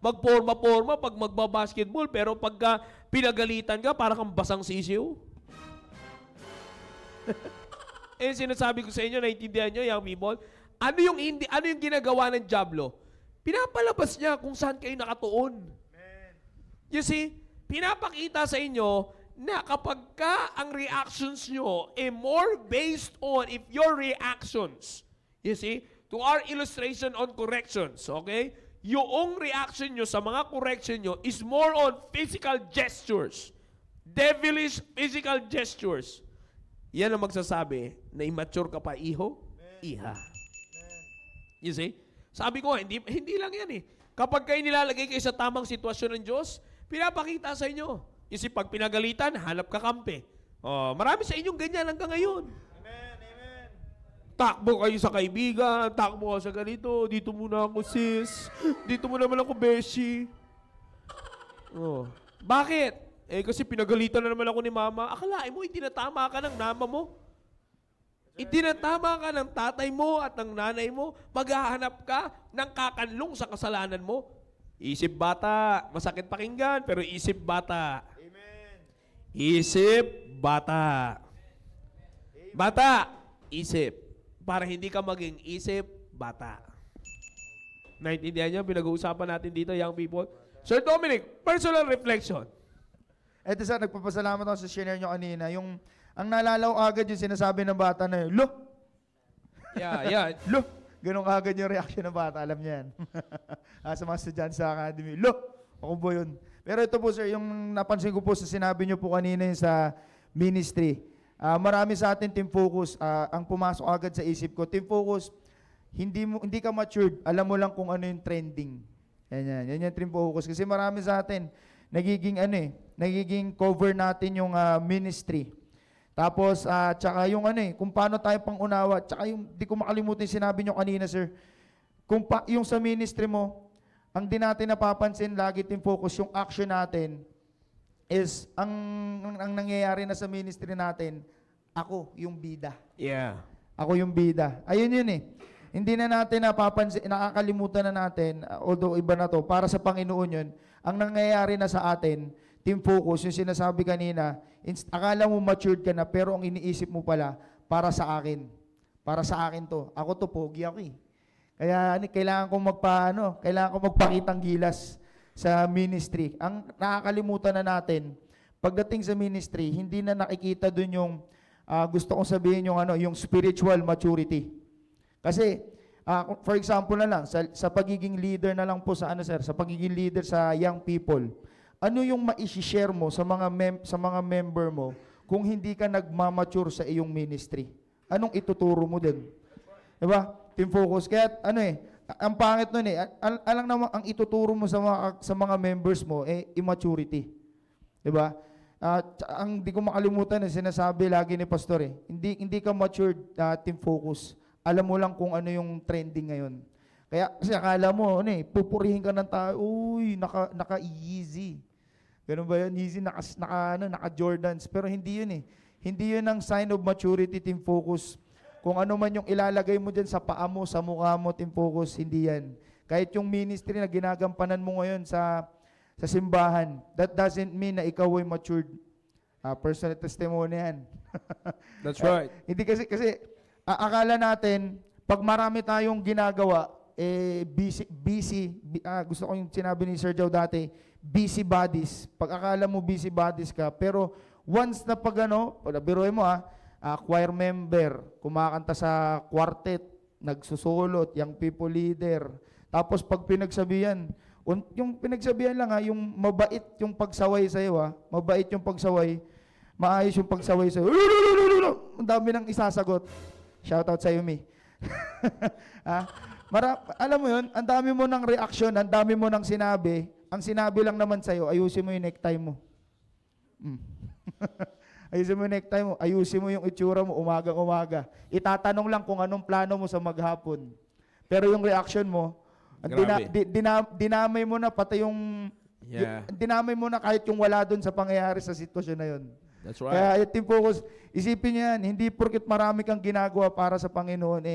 mag-forma-forma pag magbabasketball, pero pagka pinagalitan ka, para kang basang sisiw. Eh, sinasabi ko sa inyo, naiintindihan nyo, young people, ano yung ginagawa ng Diablo? Pinapalabas niya kung saan kayo nakatuon. You see, pinapakita sa inyo na kapag ka ang reactions nyo more based on if your reactions, you see, to our illustration on corrections, okay? Yung reaction nyo sa mga correction nyo is more on physical gestures. Devilish physical gestures. Yan ang magsasabi na immature ka pa, iha. You see? Sabi ko, hindi lang yan eh. Kapag kayo nilalagay kayo sa tamang sitwasyon ng Diyos, pinapakita sa inyo. You see, pag pinagalitan, hanap ka kampe. Oh, marami sa inyong ganyan hanggang ngayon. Amen. Amen. Takbo kayo sa kaibigan, takbo ka sa ganito, dito muna ako sis, dito muna naman ako beshi. Oh. Bakit? Eh kasi pinagalitan na naman ako ni mama. Akalain mo, itinatama ka ng nama mo. Itinatama ka ng tatay mo at ng nanay mo, maghahanap ka ng kakanlong sa kasalanan mo. Isip bata, masakit pakinggan, pero isip bata. Amen. Isip bata. Bata, isip. Para hindi ka maging isip bata. Naintindihan niyo, pinag-uusapan natin dito, young people. Sir Dominic, personal reflection. Eto sir, nagpapasalamat ako sa share nyo kanina. Ang naalala ko agad yung sinasabi ng bata na yun, lo! Yeah. Lo! Ganun agad yung reaction ng bata, alam niya yan. Sa mga estudyante sa academy, lo! Ako po yun. Pero ito po sir, yung napansin ko po sa sinabi nyo po kanina yung sa ministry. Marami sa atin team focus, ang pumasok agad sa isip ko, team focus, hindi ka matured, alam mo lang kung ano yung trending. Yan yung team focus. Kasi marami sa atin, nagiging cover natin yung ministry. Tapos, tsaka yung kung paano tayo pangunawa, tsaka yung, di ko makalimutan yung sinabi nyo kanina, sir, yung sa ministry mo, ang di natin napapansin, lagi team focus, yung action natin, is, ang nangyayari na sa ministry natin, ako, yung bida. Yeah. Ako yung bida. Ayun yun eh. Hindi na natin napapansin, nakakalimutan na natin, although iba na to, para sa Panginoon yun, ang nangyayari na sa atin, team focus, yung sinasabi kanina, akala mo matured ka na, pero ang iniisip mo pala, para sa akin. Para sa akin to. Ako to, pogi ako eh. Kaya kailangan kong magpakitang gilas sa ministry. Ang nakakalimutan na natin, pagdating sa ministry, hindi na nakikita dun yung, gusto kong sabihin yung spiritual maturity. Kasi, for example na lang, sa pagiging leader na lang po sa sa pagiging leader sa young people, ano yung ma-share mo sa mga member mo kung hindi ka nagmamature sa iyong ministry? Anong ituturo mo din? Diba? Team focus. Kaya ang pangit nun alang naman ang ituturo mo sa mga members mo immaturity. Diba? Ang di ko makalimutan sinasabi lagi ni pastor hindi ka matured, team focus. Alam mo lang kung ano yung trending ngayon. Kaya kasi akala mo pupurihin ka ng tao, uy, naka-easy. Ganun ba yun? Easy, naka-Jordans. Pero hindi yun Hindi yun ang sign of maturity, team focus. Kung ano man yung ilalagay mo dyan sa paa mo, sa mukha mo, Team Focus, hindi yan. Kahit yung ministry na ginagampanan mo ngayon sa simbahan, that doesn't mean na ikaw ay matured. Personal testimony yan. That's right. Hindi kasi akala natin, pag marami tayong ginagawa, gusto ko yung sinabi ni Sir Joe dati, busy bodies. Pag akala mo busy bodies ka, pero once na biruin mo choir member, kumakanta sa quartet, nagsusulot, young people leader. Tapos pag pinagsabihan, yung pinagsabihan lang yung mabait yung pagsaway sa'yo mabait yung pagsaway, maayos yung pagsaway sa'yo. Ang dami nang isasagot. Shoutout sa'yo, Mi. Alam mo yun, ang dami mo ng reaction, ang dami mo ng sinabi. Ang sinabi lang naman sa'yo, ayusin mo yung necktie mo. Ayusin mo yung necktie mo, ayusin mo yung itsura mo umagang-umaga. Itatanong lang kung anong plano mo sa maghapon. Pero yung reaction mo, dinamay mo na pati yung dinamay mo na kahit yung wala doon sa pangyayari sa sitwasyon na yun. That's right. Kaya Team Focus, isipin niyo yan, hindi porket marami kang ginagawa para sa Panginoon,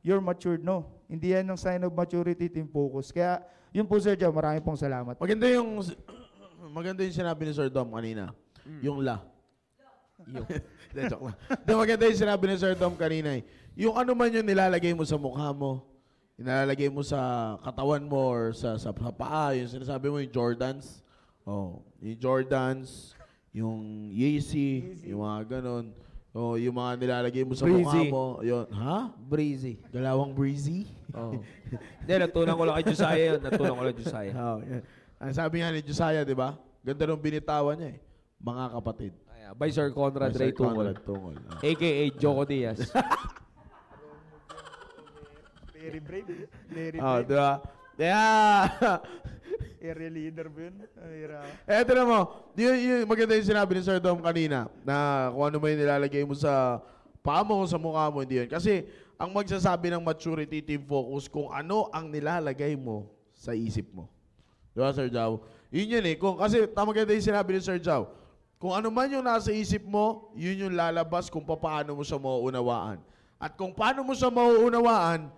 you're matured, no. Hindi yan yung sign of maturity, Team Focus. Kaya, yun po, Sir Joe, maraming pong salamat. Maganda yung sinabi ni Sir Dom kanina. Yung la. Joke lang. Maganda yung sinabi ni Sir Dom kanina. Yung ano man yung nilalagay mo sa mukha mo, nilalagay mo sa katawan mo or sa paa, yung sinasabi mo yung Jordans. Yung Jordans, yung Yeezy, yung mga ganon. Yung mga nilalagay mo sa mukha mo. Yun. Ha? Breezy. Galawang breezy? Hindi, natunan ko lang kay Josiah yun. Natunan ko lang kay Josiah. Ang sabi nga ni Josiah, di ba? Ganda nung binitawan niya mga kapatid. By Sir Conrad Ray Tungol. A.K.A. Joko Diaz. Very brave. Very brave. Diba? Kaya, area leader ba yun? eto na mo, yung maganda yung sinabi ni Sir Dom kanina, na kung ano may nilalagay mo sa paa mo, sa mukha mo, hindi yun. Kasi, ang magsasabi ng maturity, Team Focus, kung ano ang nilalagay mo sa isip mo. Diba, Sir Jao? Yun yun kasi, maganda yung sinabi ni Sir Jao, kung ano man yung nasa isip mo, yun yung lalabas kung paano mo siya mauunawaan. At kung paano mo siya mauunawaan,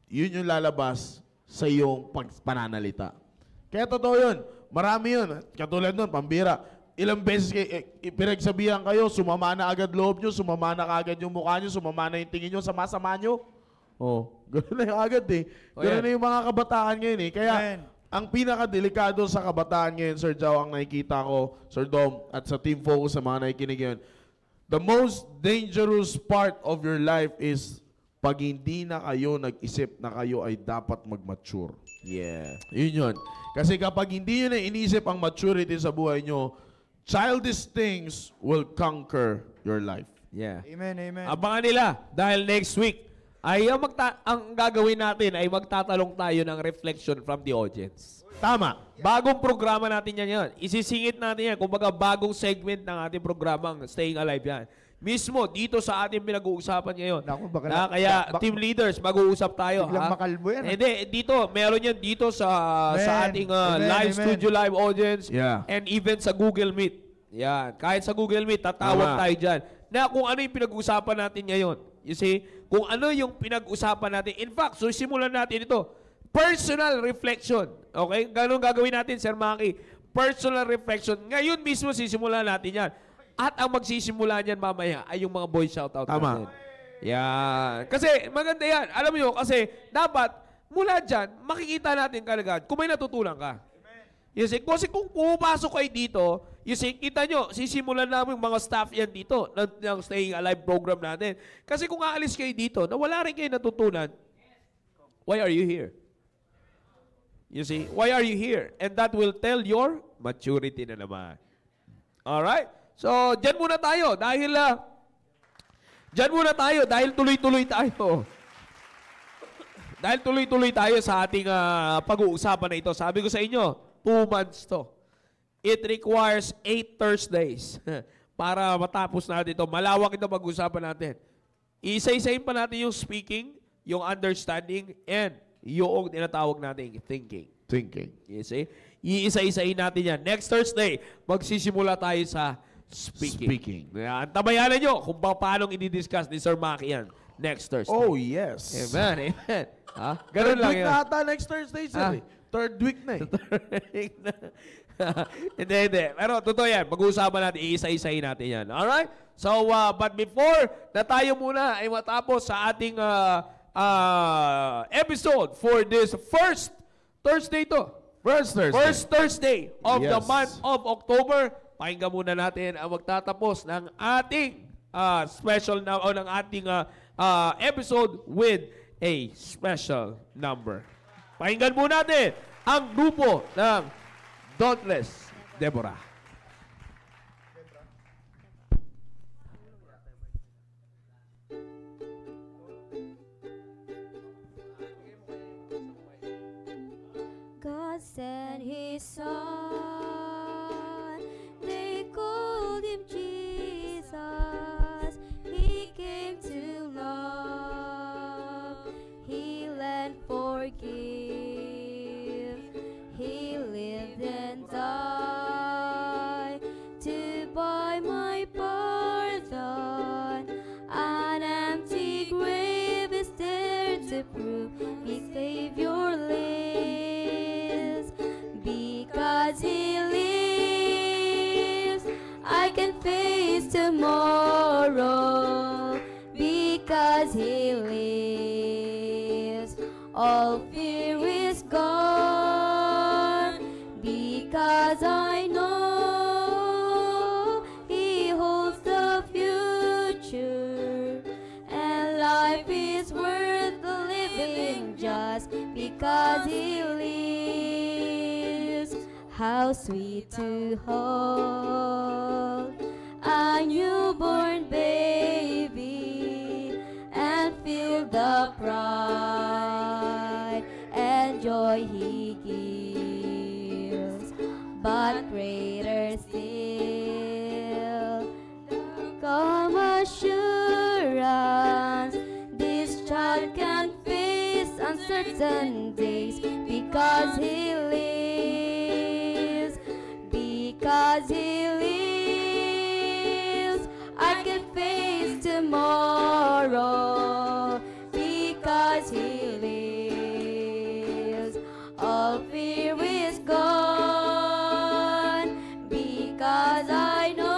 yun yung lalabas sa iyong pananalita. Kaya totoo yun. Marami yun. Katulad nun, pambira. Ilang beses pinagsabihan kayo, sumama na agad loob nyo, sumama na agad yung mukha nyo, sumama na yung tingin nyo, sama-sama nyo. Gano'n na yung agad Gano'n na yung mga kabataan ngayon Kaya, ang pinakadelikado sa kabataan ngayon, Sir Jao, ang nakikita ko, Sir Dom, at sa Team Focus sa mga nakikinig ngayon, the most dangerous part of your life is pag hindi na kayo nag-isip na kayo ay dapat mag-mature. Yeah. Yun yun. Kasi kapag hindi nyo na inisip ang maturity sa buhay nyo, childish things will conquer your life. Yeah. Amen, amen. Abangan nila dahil next week ay ang gagawin natin ay magtatalong tayo ng reflection from the audience. Tama. Bagong programa natin yan. Isisingit natin yan. Kumbaga bagong segment ng ating programang Staying Alive yan. Mismo dito sa ating pinag-uusapan ngayon. Naku, kaya team leaders, mag-uusap tayo. Biglang makalbo yan. Hindi, dito, meron yan dito sa ating live studio, live audience, and even sa Google Meet. Yan. Kahit sa Google Meet, tatawag tayo dyan. Na kung ano yung pinag-uusapan natin ngayon. You see? Kung ano yung pinag-usapan natin. In fact, so simulan natin ito. Personal reflection. Okay? Ganun gagawin natin, Sir Maki. Personal reflection. Ngayon mismo sisimulan natin yan. At ang magsisimula niyan mamaya ay yung mga boy shoutout natin. Yan. Kasi maganda yan. Alam mo kasi dapat mula dyan, makikita natin kalagad kung may natutunan ka. You see, kasi kung pumapasok kayo dito, you see, kita nyo, sisimulan namin mga staff yan dito ng Staying Alive program natin. Kasi kung aalis kayo dito, na wala rin kayo natutunan, why are you here? You see, why are you here? And that will tell your maturity na naman. Alright? So, dyan muna tayo dahil tuloy-tuloy tayo. Dahil tuloy-tuloy tayo sa ating pag-uusapan na ito. Sabi ko sa inyo, 2 months to. It requires 8 Thursdays para matapos natin ito. Malawak ito pag-uusapan natin. Isa-isahin pa natin yung speaking, yung understanding, and yung tinatawag natin thinking. You see? Iisa-isahin natin yan. Next Thursday, magsisimula tayo sa speaking. Yan. Tabayanan nyo kung paano i-discuss ni Sir Maki yan next Thursday. Oh, yes. Amen, amen. Ha? Third Ganun lang week yun. na ata next Thursday, sir. Ah. eh. Third week na eh. Hindi. Pero totoo yan. Pag-uusapan natin, iisa-isahin natin yan. Alright? So, but before na tayo muna ay matapos sa ating episode for this first Thursday to. First Thursday. First Thursday of the Yes. month of October. Pakinggan muna natin ang magtatapos ng ating special na o ng ating episode with a special number. Pakinggan muna natin ang grupo ng Dauntless Deborah. God sent His Son, they called Him Jesus. He came to love, heal and forgive. He lived and died to buy my pardon. An empty grave is there to prove His Savior lives. Because He lives, I can face tomorrow. Because He lives, all fear is gone. Because I know He holds the future, and life is worth the living just because He lives. How sweet to hold a newborn baby and feel the pride and joy He gives. But greater still, calm assurance, this child can face uncertain days because He lives. Because He lives, I can face tomorrow. Because He lives, all fear is gone. Because I know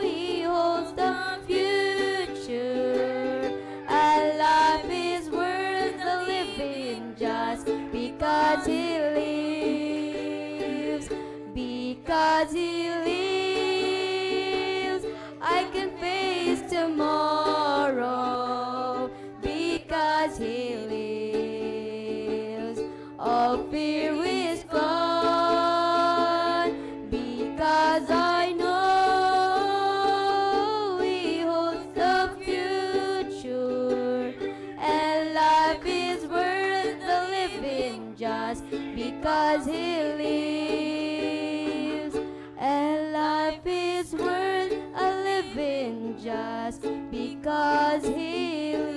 He holds the future, and life is worth the living just because He lives. Because He lives, I can face tomorrow. Because He lives, all fear is gone. Because I know He holds the future, and life is worth the living just because He lives. And life is worth a living just because He lives.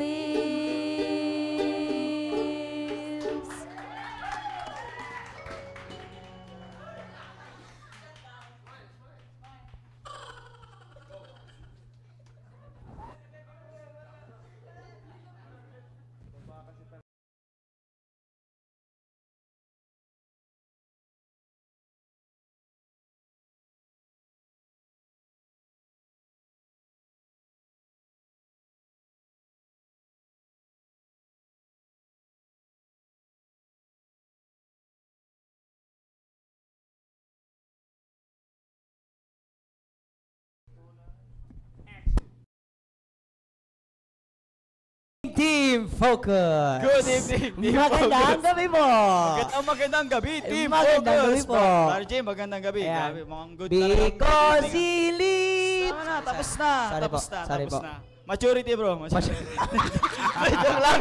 Team Focus! Good evening, Team Magandang Focus. gabi po! Magandang gabi, Team Magandang Focus. gabi po. RJ, magandang gabi. Ayan. Grabe, mukhang good Because He lives! Tama na, tapos na. Sorry tapos po, na, sorry tapos po. na. Maturity, bro. Maturity. Joke lang.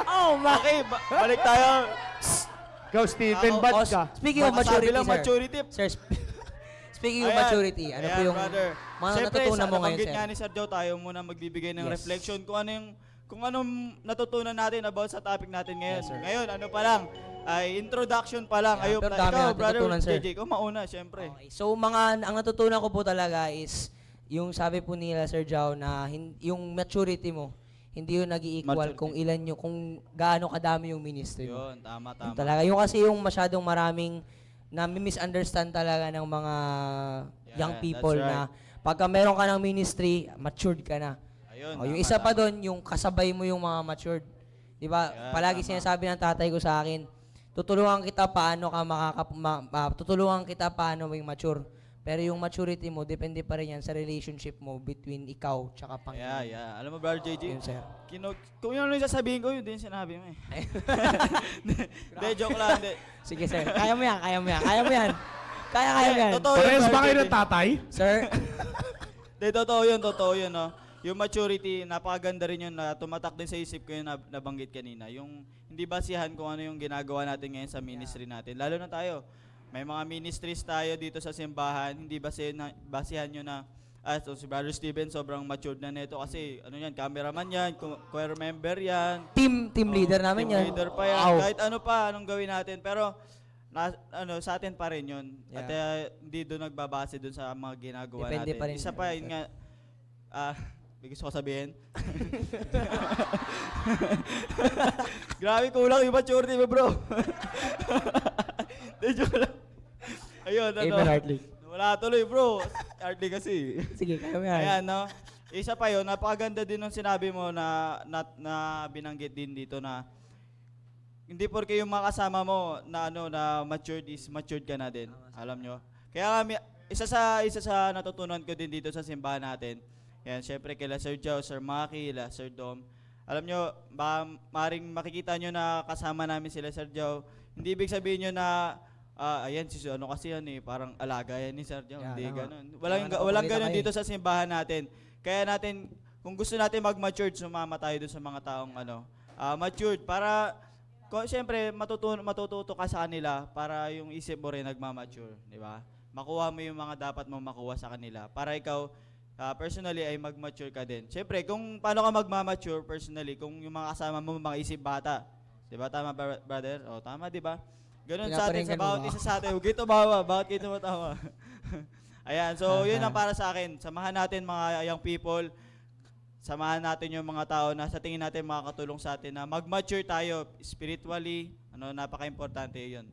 Oh, Okay, balik tayo. Ikaw, Stephen, Ako, bad Oh, ka. speaking of Masasabi maturity, lang sir. maturity. Sir, speaking of Ayan. maturity, ano po Ayan, yung brother. mga Siyempre, natutunan mo ngayon, nabanggit sir? nga ni Sir Joe, tayo muna magbibigay ng Yes. reflection kung anong natutunan natin about sa topic natin ngayon. Yes, sir. Ngayon, ano pa lang, ay introduction pa lang. Yeah, Ayun, pero dami ikaw, natin brother natutunan, sir. JJ, ikaw mauna, siyempre. Okay. So, ang natutunan ko po talaga is yung sabi po nila, Sir Jao, na yung maturity mo, hindi yun nag-i-equal Maturity. kung ilan yung, kung gaano kadami yung ministry mo. Yun, tama, Yun tama. talaga. Yung kasi yung masyadong maraming na misunderstand talaga ng mga young Yeah, people that's right. na pagka meron ka ng ministry, matured ka na. Ayun, Yung tama, isa pa tama. doon, yung kasabay mo yung mga matured. Di ba? Yeah, Palagi tama. sinasabi ng tatay ko sa akin, tutulungan kita paano ka tutulungan kita paano maging mature. Pero yung maturity mo, depende pa rin yan sa relationship mo between ikaw tsaka Panginoon. Yeah. Alam mo, Brother JJ? Yun, sir. Kung yun ano yung sasabihin ko, yun din sinabi mo eh. Hindi, joke lang. Hindi. Sige, sir. Kaya mo yan, kaya mo yan. Kaya mo yan. Kaya mo yan. Totoo yun, Parehas ba Brother kayo JJ. ng tatay? Sir, Hindi, totoo yun, no? Yung maturity, napakaganda rin yun na tumatak din sa isip ko yun na nabanggit kanina. Yung hindi basihan kung ano yung ginagawa natin ngayon sa ministry natin. Lalo na tayo, may mga ministries tayo dito sa simbahan, hindi basihan nyo na, so si Brother Steven sobrang matured na nito kasi ano yan, cameraman yan, choir member yan. team leader namin yan. Team leader pa yan. Wow. Kahit ano pa, anong gawin natin. Pero, sa atin pa rin yun. Yeah. At hindi doon nagbabase doon sa mga ginagawa Depende natin. pa rin Isa yun. pa, yun nga, may gusto ko sabihin. Grabe, kulang yung maturity mo, bro. Hindi, joke lang. Ayun, Amen, Hartley. Wala tuloy, bro. Hartley kasi. Sige, kaya mo yan. Ayan, no? Isa pa yun, napakaganda din nung sinabi mo na binanggit din dito na hindi porke yung mga kasama mo na na matured is matured ka na din. Alam nyo? Kaya isa sa natutunan ko din dito sa simbahan natin. Yan, syempre kila Sir Joe, Sir Maki, Sir Dom. Alam nyo, maring makikita nyo na kasama namin sila, Sir Joe. Hindi ibig sabihin nyo na ayan, ano kasi yan eh, parang alaga yan ni Sir Joe. Yeah, Hindi tama. ganun. Kaya Walang nakapagsalita ganun kayo dito sa simbahan natin. Kaya natin, kung gusto natin mag-matured, sumama tayo doon sa mga taong matured. Para, siyempre, matututo ka sa kanila para yung isip mo rin nagmamature. Di ba? Makuha mo yung mga dapat mo makuha sa kanila. Para ikaw, personally, ay mag-mature ka din. Siyempre, kung paano ka mag-mature personally, kung yung mga kasama mo, mga isip bata. Di ba? Tama, brother? O, tama, di ba? Ganun sa atin, sa Pinaparinggan mo bawat ba? isa sa atin. Huwag kayo tumawa. Bakit kayo tumatawa? Ayan, so yun ang para sa akin. Samahan natin mga young people. Samahan natin yung mga tao na sa tingin natin makakatulong sa atin na mag-mature tayo spiritually. Napaka-importante yun.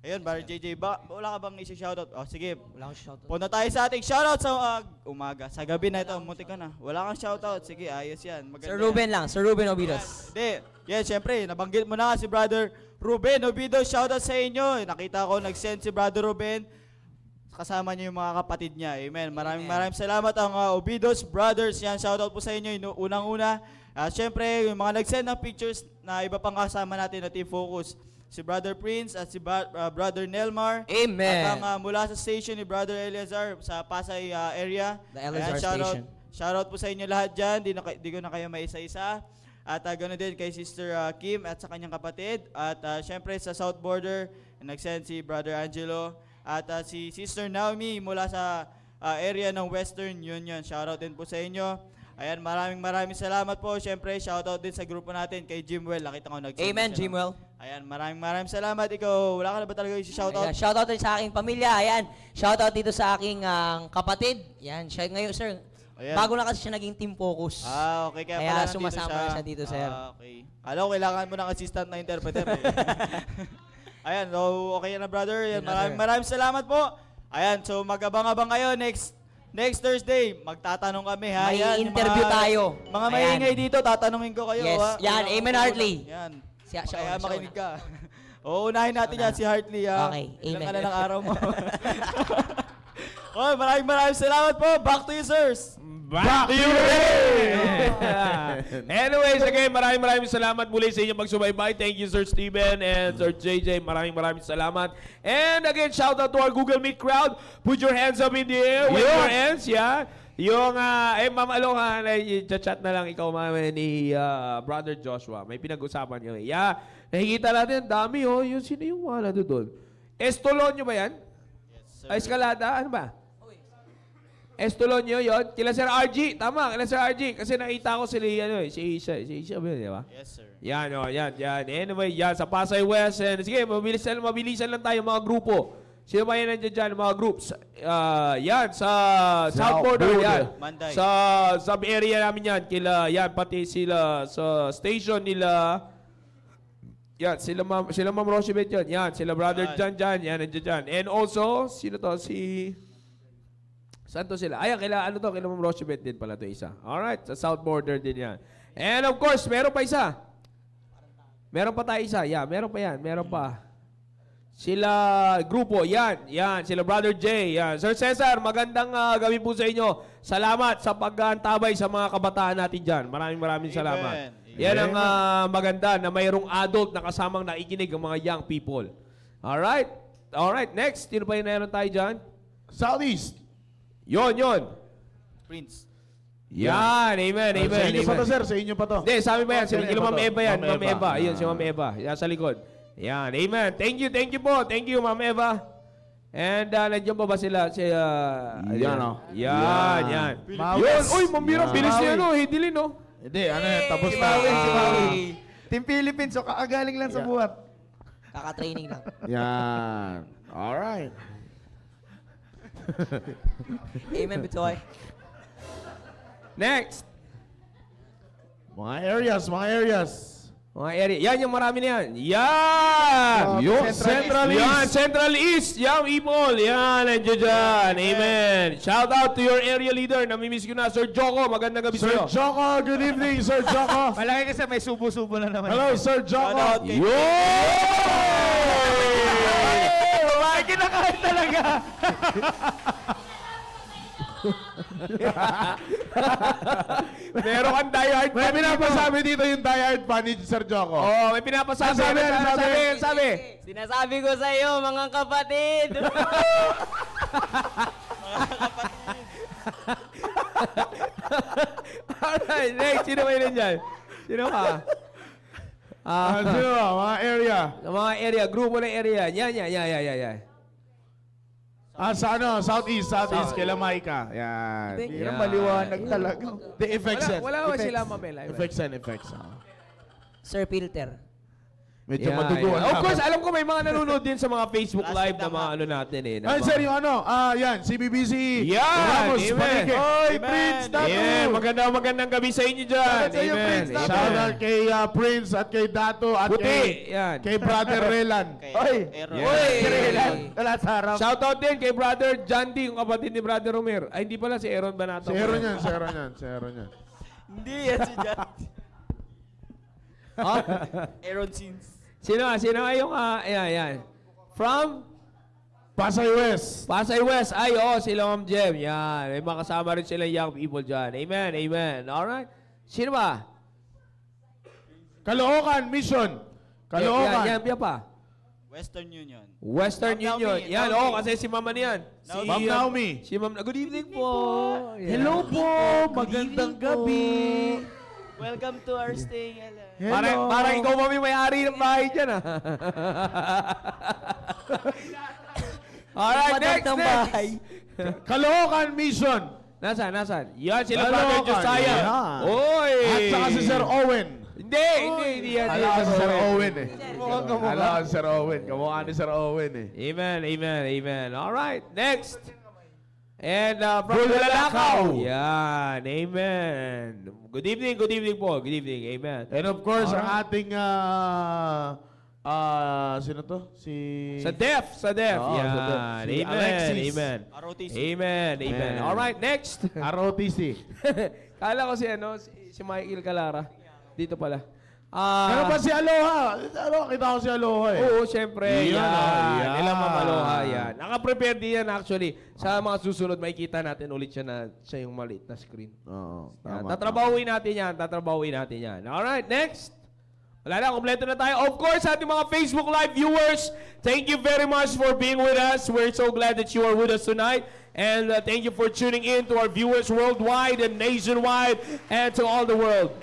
Ayun, Brother JJ, wala ka bang isi-shoutout? Oh, sige. Wala akong shoutout. Punta tayo sa ating shoutout sa umaga. Sa gabi na ito, muntik ka na. Wala kang shoutout. Sige, ayos yan. Maganda Sir yan. Ruben lang, Sir Ruben Obidos. Hindi. Yes, syempre, nabanggit mo na si Brother Ruben Obidos. Shoutout sa inyo. Nakita ko, nag-send si Brother Ruben. Kasama niyo yung mga kapatid niya. Amen. Maraming salamat ang Obidos Brothers. Yan, shoutout po sa inyo. Unang-una. Syempre, yung mga nag-send ng pictures na iba pang kasama natin na Team Focus. Si Brother Prince at si Brother Nelmar. Amen. At ang mula sa station ni Brother Eleazar sa Pasay area. The Eleazar shoutout, Station. shoutout po sa inyo lahat dyan. Di ko na kayo maisa-isa. At ganoon din kay Sister Kim at sa kanyang kapatid. At syempre sa South Border, nag-send si Brother Angelo. At si Sister Naomi mula sa area ng Western Union. Shoutout din po sa inyo. Ayan, maraming salamat po. Syempre, shoutout din sa grupo natin kay Jimwell. Nakita ko nag-send Amen, siya. Jimwell. Ayan, maraming salamat. Ikaw, wala ka na ba talaga yung shoutout? Ayan, shoutout din sa aking pamilya. Ayan, shoutout dito sa aking kapatid. Yan, siya ngayon, sir. Ayan. Bago na kasi siya naging Team Focus. Okay. Kaya Kaya pala sumasama na siya dito, sir. Okay. Alam ko, kailangan mo ng assistant na interpreter. Eh. Ayan, so okay na brother. Ayan, maraming salamat po. Ayan, so mag-abang-abang kayo next Thursday. Magtatanong kami ha. May Ayan, interview tayo. Mga Ayan. maingay dito, tatanungin ko kayo. Yes. Ha? Yan, Amen, Hartley. Yan. Siya Kaya una. makinig ka. Oo, unahin natin yan si Hartley. Ha? Okay, Ilan amen. ka na ng araw mo. Okay, maraming salamat po. Back to you, sirs. Back to you! Anyways, again, maraming salamat muli sa inyong magsubaybay. Thank you, Sir Steven and Sir JJ. Maraming salamat. And again, shout out to our Google Meet crowd. Put your hands up in the air. Wave your hands, yeah. Yung, Ma'am Aloha, chat na lang ikaw, Ma'am, ni Brother Joshua. May pinag-usapan nyo. Yeah. Nakikita natin, dami, oh. Yung, sino yung wala doon? Estolonyo ba yan? Yes, Ay, Escalada? Ano ba? Estolonyo yun. Kila Sir RG. Tama, kila Sir RG. Kasi nakita ko sila, si Isha ba yun, di ba? Yes, sir. Yan. Anyway, yan. Sa Pasay West. And sige, mabilisan lang tayo mga grupo. Sino ba yan nandiyan dyan? Mga groups. Yan, sa South Border. Yan. Manday. Sa sub-area namin yan. Yan, pati sila sa station nila. Yan, sila Ma'am Rochibet yan. Yan, sila Brother Jan dyan. Yan, nandiyan dyan. And also, sino to? Saan to sila? Ayan, kila Ma'am Rochibet din pala to isa. Alright, sa South Border din yan. And of course, meron pa isa. Meron pa tayo isa. Yeah, meron pa yan. Meron pa. Sila grupo, yan, sila Brother Jay, yan. Sir Cesar, magandang gabi po sa inyo. Salamat sa pag-antabay sa mga kabataan natin dyan. Maraming salamat. Yan ang maganda na mayroong adult na kasamang naikinig ang mga young people. Alright, next, sino pa yung meron tayo dyan? Southeast. Yon. Prince. Yan, amen. Sa inyo pa to, sir. Sa inyo pa to. Hindi, sabi ba yan? Sa inyo Sila pa Ma'am to. Eva yan. Ma'am Ma'am Eva. Eva. Yun, si Ma'am Eva. Yan, sa likod. Yan, amen. Thank you po. Thank you, Ma'am Eva. And nandiyan pa ba sila? Yan, oh. Yan. Mawis. Yun, uy, mambira. Yan. Bilis niya, no? Hidilin, no? Hindi, ano yan, tapos Si na. Maui. Team Philippines, so kakagaling lang sa buhat. Kaka-training lang. Yan. Alright. Amen, Bitoy. Next. Mga areas. Mga area. Yan, yung marami na yan. Yan! Yung Central East. Yan, Central East. Yan, people. Yan, nandiyan dyan. Amen. Shout out to your area leader. Namimiss ko na. Sir Joko, magandang gabi Sir sa'yo. Joko, good evening, Sir Joko. Malaki kasi may subo-subo na naman. Hello, Sir Shout Joko. out kay Babae, kinakain talaga. Meron kang diehard May fan pinapasabi dito yung diehard fan ni Sir Joko. Oh, may pinapasabi. Sabi. Sinasabi ko sa iyo, mga kapatid. Alright, next. Sino ba yun dyan? Sino ka? Sino ba? Mga area. Mga area, grupo ng area. Yan. Sa ano? Southeast, kila Maika. Yan. Hindi na maliwanag talaga. The effects yan. Wala ba sila mamela? Effects yan, effects. Sir Filter. Medyo maduduan. Of course, alam ko may mga nanonood din sa mga Facebook Live na mga ano natin eh. Ay, sir, yung ano? Yan, CBBC. Yan, Ramos, amen. Panike. Oy, Amen. Prince, Datu. Yeah, magandang gabi sa inyo dyan. Shout out sa iyo, Amen. Prince, Datu. Shout out kay Prince at kay Dato at Puti. Yan. kay Brother Relan. Kay Oy. Aaron. Oy. Wala sa harap. Shout out din kay Brother John D, yung kapatid ni Brother Romer. Ay, hindi pala si Aaron Banato. Si Aaron yan, si Aaron yan, si Aaron yan. Hindi yan si Jan. Ha? Aaron Sins. Sino yung, ayan. From Pasay West. Pasay West. Ay, sila Ma'am Jem. Yan. May makasama rin sila young people dyan. Amen. Alright. Sino ba? Caloocan Mission. Caloocan. Yan pa. Western Union. Western Ma'am Union. Naomi, Yan, Naomi. kasi si Mama niyan. Ma'am Naomi. Si Ma'am, good evening po. Yan. Hello po. Magandang gabi. Welcome to our staying alive. Hello. Parang ikaw mami may-ari ng bahay dyan, ah. Alright, next. Caloocan Mission. Nasaan? Yan, sila Caloocan, Brother Josiah. yan. Oy! At saka si Sir Owen. Hindi yan. Alam ko si Sir Owen eh. Kamukha. Alam ko si Sir Owen. Kamukha ni Sir Owen eh. Amen. Alright, next. And from Bulalakaw. Yan, amen. Good evening po. Good evening, amen. And of course, ang ating sino to? Sa Def. Oo, sa Def. Yan, Si amen, Alexis. amen. ROTC. Amen. Amen. Alright, next. ROTC. Kala ko si Michael Calara. Dito pala. Ano ba si Aloha? Kita ko si Aloha eh. Oo, syempre. Yan, yan. Nilang mamaloha yan. Naka-prepare din yan actually. Sa mga susunod, makikita natin ulit siya yung maliit na screen. Oo, Yan, tama. tatrabahuin natin yan. Alright, next. Wala na, kompleto na tayo. Of course, ating mga Facebook Live viewers, thank you very much for being with us. We're so glad that you are with us tonight. And thank you for tuning in to our viewers worldwide and nationwide and to all the world.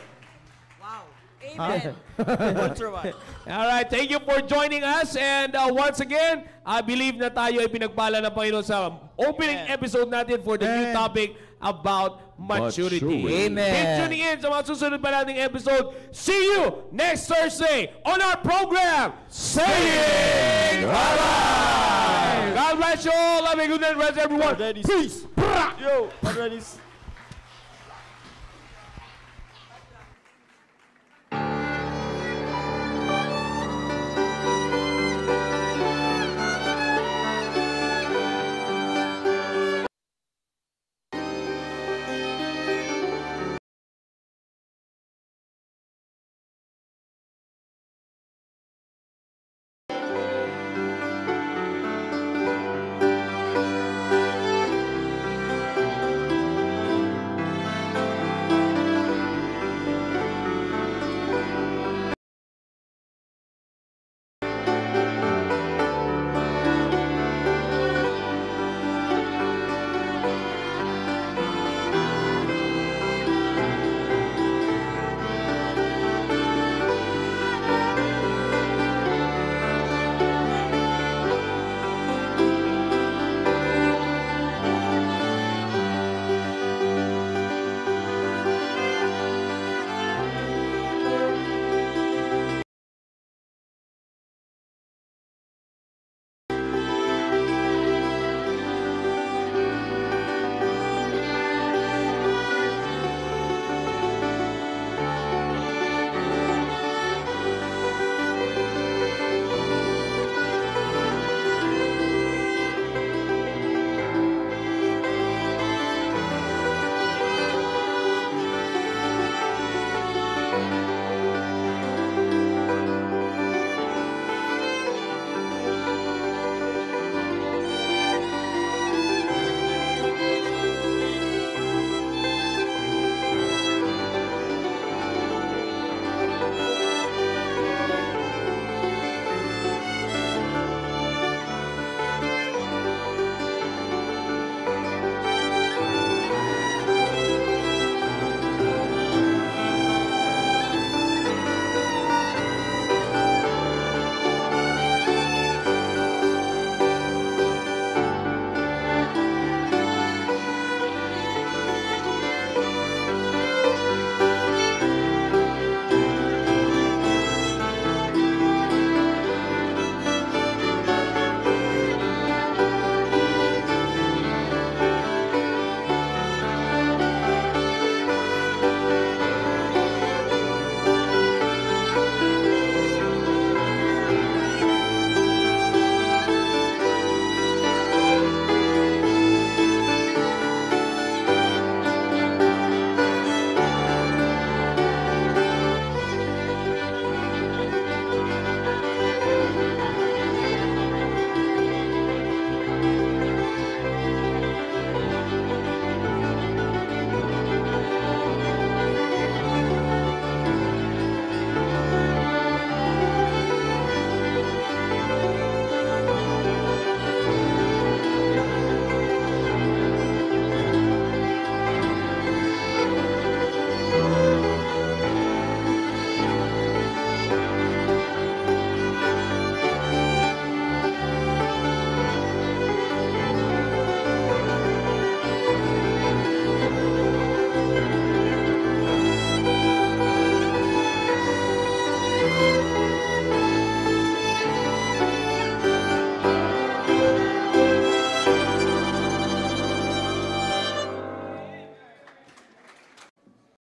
Amen. Ultrawide. Alright, thank you for joining us. And once again, I believe na tayo ay pinagpala ng Panginoon sa opening episode natin for the new topic about maturity. Amen. Keep tuning in sa mga susunod pa nating episode. See you next Thursday on our program, Saying Bye-Bye! God bless you all. Have a good night, rest everyone. Dennis. Peace. Yo, Dennis.